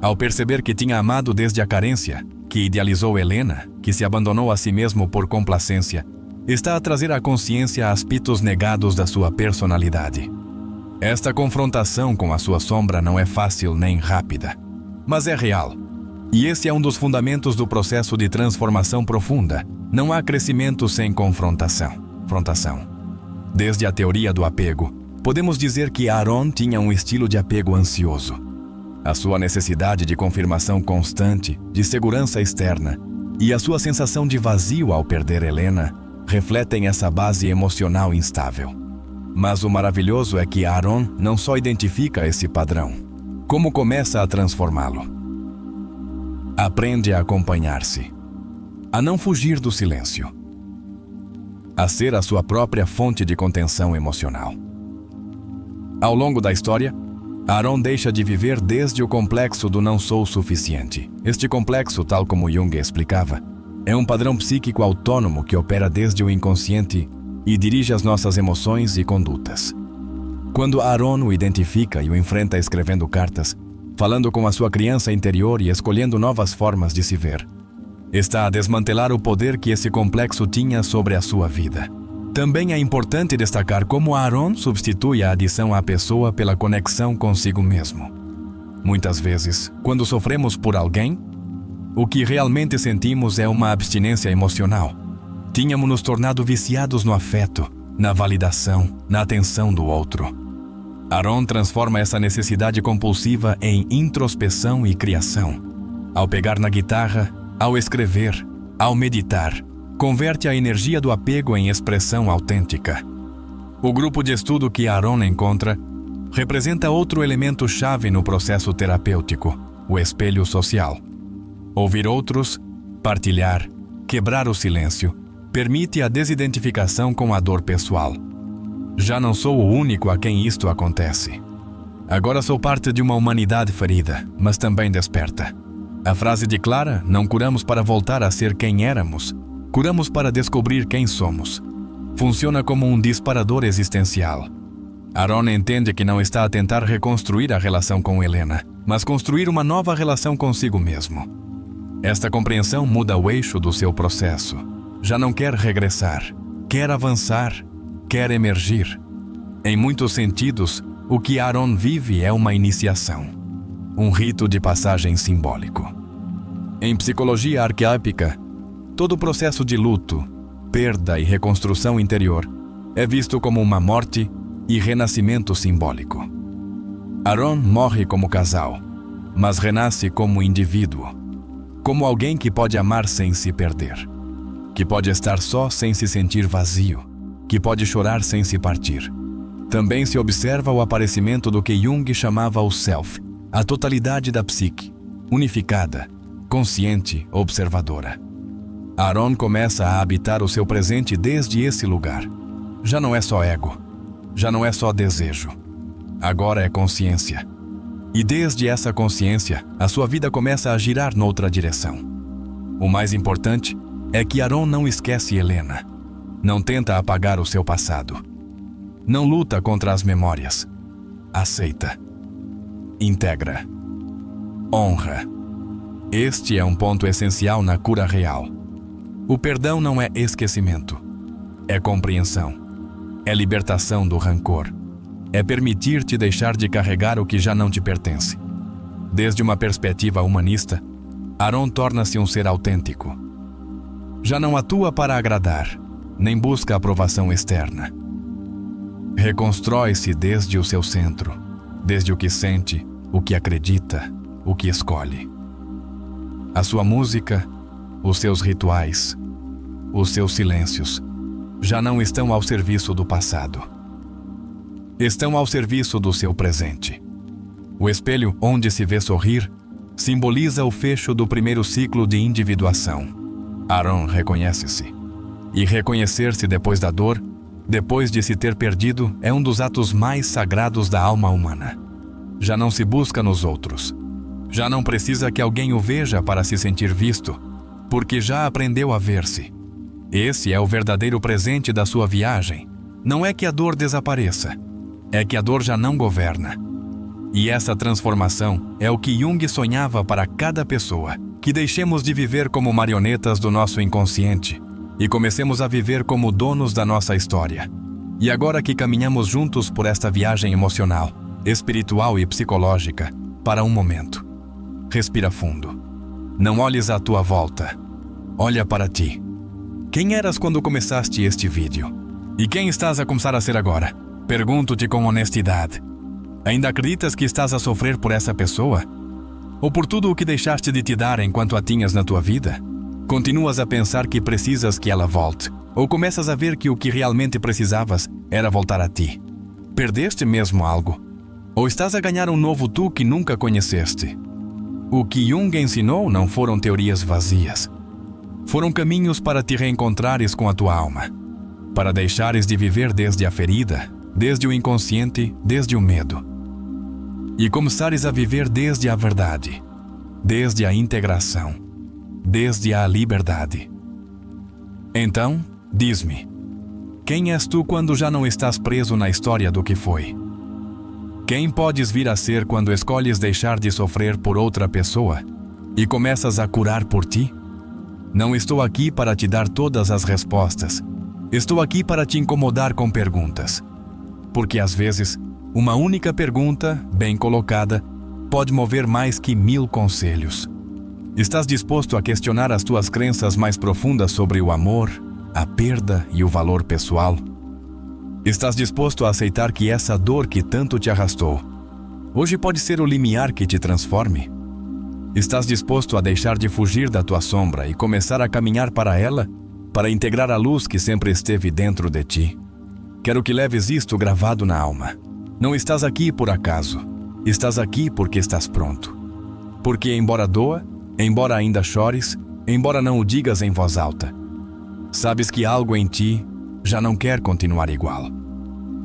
Ao perceber que tinha amado desde a carência, que idealizou Helena, que se abandonou a si mesmo por complacência, está a trazer à consciência aspectos negados da sua personalidade. Esta confrontação com a sua sombra não é fácil nem rápida, mas é real. E esse é um dos fundamentos do processo de transformação profunda. Não há crescimento sem confrontação. Desde a teoria do apego, podemos dizer que Aaron tinha um estilo de apego ansioso. A sua necessidade de confirmação constante, de segurança externa, e a sua sensação de vazio ao perder Helena refletem essa base emocional instável. Mas o maravilhoso é que Aaron não só identifica esse padrão, como começa a transformá-lo. Aprende a acompanhar-se, a não fugir do silêncio, a ser a sua própria fonte de contenção emocional. Ao longo da história, Aaron deixa de viver desde o complexo do não sou suficiente. Este complexo, tal como Jung explicava, é um padrão psíquico autônomo que opera desde o inconsciente e dirige as nossas emoções e condutas. Quando Aaron o identifica e o enfrenta escrevendo cartas, falando com a sua criança interior e escolhendo novas formas de se ver, está a desmantelar o poder que esse complexo tinha sobre a sua vida. Também é importante destacar como Aaron substitui a adição à pessoa pela conexão consigo mesmo. Muitas vezes, quando sofremos por alguém, o que realmente sentimos é uma abstinência emocional. Tínhamos nos tornado viciados no afeto, na validação, na atenção do outro. Aaron transforma essa necessidade compulsiva em introspeção e criação. Ao pegar na guitarra, ao escrever, ao meditar, converte a energia do apego em expressão autêntica. O grupo de estudo que Aaron encontra representa outro elemento-chave no processo terapêutico, o espelho social. Ouvir outros, partilhar, quebrar o silêncio, permite a desidentificação com a dor pessoal. Já não sou o único a quem isto acontece. Agora sou parte de uma humanidade ferida, mas também desperta. A frase de Clara, não curamos para voltar a ser quem éramos, curamos para descobrir quem somos, funciona como um disparador existencial. Aaron entende que não está a tentar reconstruir a relação com Helena, mas construir uma nova relação consigo mesmo. Esta compreensão muda o eixo do seu processo. Já não quer regressar, quer avançar, quer emergir. Em muitos sentidos, o que Aaron vive é uma iniciação, um rito de passagem simbólico. Em psicologia arquetípica, todo o processo de luto, perda e reconstrução interior é visto como uma morte e renascimento simbólico. Aaron morre como casal, mas renasce como indivíduo, como alguém que pode amar sem se perder, que pode estar só sem se sentir vazio, que pode chorar sem se partir. Também se observa o aparecimento do que Jung chamava o self, a totalidade da psique, unificada, consciente, observadora. Aaron começa a habitar o seu presente desde esse lugar. Já não é só ego, já não é só desejo. Agora é consciência. E desde essa consciência, a sua vida começa a girar noutra direção. O mais importante é que Aaron não esquece Helena. Não tenta apagar o seu passado. Não luta contra as memórias. Aceita. Integra. Honra. Este é um ponto essencial na cura real. O perdão não é esquecimento. É compreensão. É libertação do rancor. É permitir-te deixar de carregar o que já não te pertence. Desde uma perspectiva humanista, Aaron torna-se um ser autêntico. Já não atua para agradar, nem busca aprovação externa. Reconstrói-se desde o seu centro, desde o que sente, o que acredita, o que escolhe. A sua música, os seus rituais, os seus silêncios, já não estão ao serviço do passado. Estão ao serviço do seu presente. O espelho onde se vê sorrir simboliza o fecho do primeiro ciclo de individuação. Aaron reconhece-se. E reconhecer-se depois da dor, depois de se ter perdido, é um dos atos mais sagrados da alma humana. Já não se busca nos outros. Já não precisa que alguém o veja para se sentir visto, porque já aprendeu a ver-se. Esse é o verdadeiro presente da sua viagem. Não é que a dor desapareça, é que a dor já não governa. E essa transformação é o que Jung sonhava para cada pessoa, que deixemos de viver como marionetas do nosso inconsciente e comecemos a viver como donos da nossa história. E agora que caminhamos juntos por esta viagem emocional, espiritual e psicológica, para um momento. Respira fundo. Não olhes à tua volta. Olha para ti. Quem eras quando começaste este vídeo? E quem estás a começar a ser agora? Pergunto-te com honestidade. Ainda acreditas que estás a sofrer por essa pessoa? Ou por tudo o que deixaste de te dar enquanto a tinhas na tua vida? Continuas a pensar que precisas que ela volte? Ou começas a ver que o que realmente precisavas era voltar a ti? Perdeste mesmo algo? Ou estás a ganhar um novo tu que nunca conheceste? O que Jung ensinou não foram teorias vazias. Foram caminhos para te reencontrares com a tua alma, para deixares de viver desde a ferida, desde o inconsciente, desde o medo, e começares a viver desde a verdade, desde a integração, desde a liberdade. Então, diz-me, quem és tu quando já não estás preso na história do que foi? Quem podes vir a ser quando escolhes deixar de sofrer por outra pessoa e começas a curar por ti? Não estou aqui para te dar todas as respostas. Estou aqui para te incomodar com perguntas. Porque às vezes, uma única pergunta, bem colocada, pode mover mais que 1000 conselhos. Estás disposto a questionar as tuas crenças mais profundas sobre o amor, a perda e o valor pessoal? Estás disposto a aceitar que essa dor que tanto te arrastou hoje pode ser o limiar que te transforme? Estás disposto a deixar de fugir da tua sombra e começar a caminhar para ela, para integrar a luz que sempre esteve dentro de ti? Quero que leves isto gravado na alma. Não estás aqui por acaso. Estás aqui porque estás pronto. Porque embora doa, embora ainda chores, embora não o digas em voz alta, sabes que algo em ti já não quer continuar igual.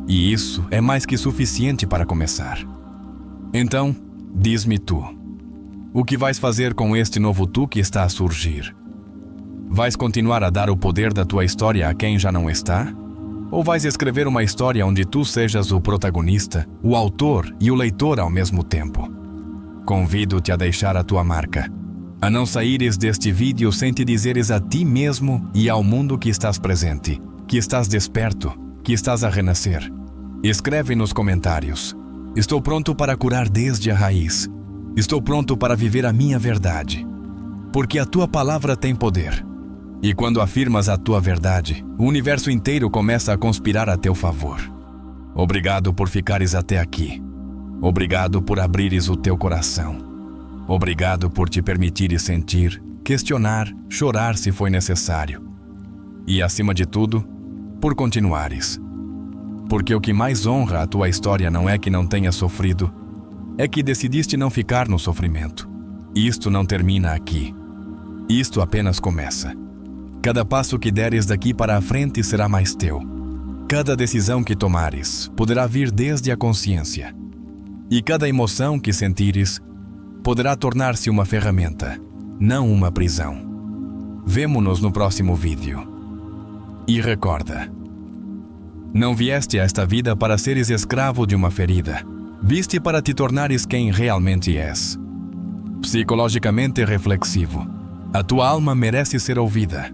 E isso é mais que suficiente para começar. Então, diz-me tu, o que vais fazer com este novo tu que está a surgir? Vais continuar a dar o poder da tua história a quem já não está? Ou vais escrever uma história onde tu sejas o protagonista, o autor e o leitor ao mesmo tempo? Convido-te a deixar a tua marca, a não saíres deste vídeo sem te dizeres a ti mesmo e ao mundo que estás presente, que estás desperto, que estás a renascer. Escreve nos comentários: estou pronto para curar desde a raiz. Estou pronto para viver a minha verdade. Porque a tua palavra tem poder. E quando afirmas a tua verdade, o universo inteiro começa a conspirar a teu favor. Obrigado por ficares até aqui. Obrigado por abrires o teu coração. Obrigado por te permitires sentir, questionar, chorar se foi necessário. E, acima de tudo, por continuares. Porque o que mais honra a tua história não é que não tenhas sofrido, é que decidiste não ficar no sofrimento. Isto não termina aqui. Isto apenas começa. Cada passo que deres daqui para a frente será mais teu. Cada decisão que tomares poderá vir desde a consciência. E cada emoção que sentires poderá tornar-se uma ferramenta, não uma prisão. Vemo-nos no próximo vídeo. E recorda, não vieste a esta vida para seres escravo de uma ferida. Viste para te tornares quem realmente és. Psicologicamente reflexivo. A tua alma merece ser ouvida.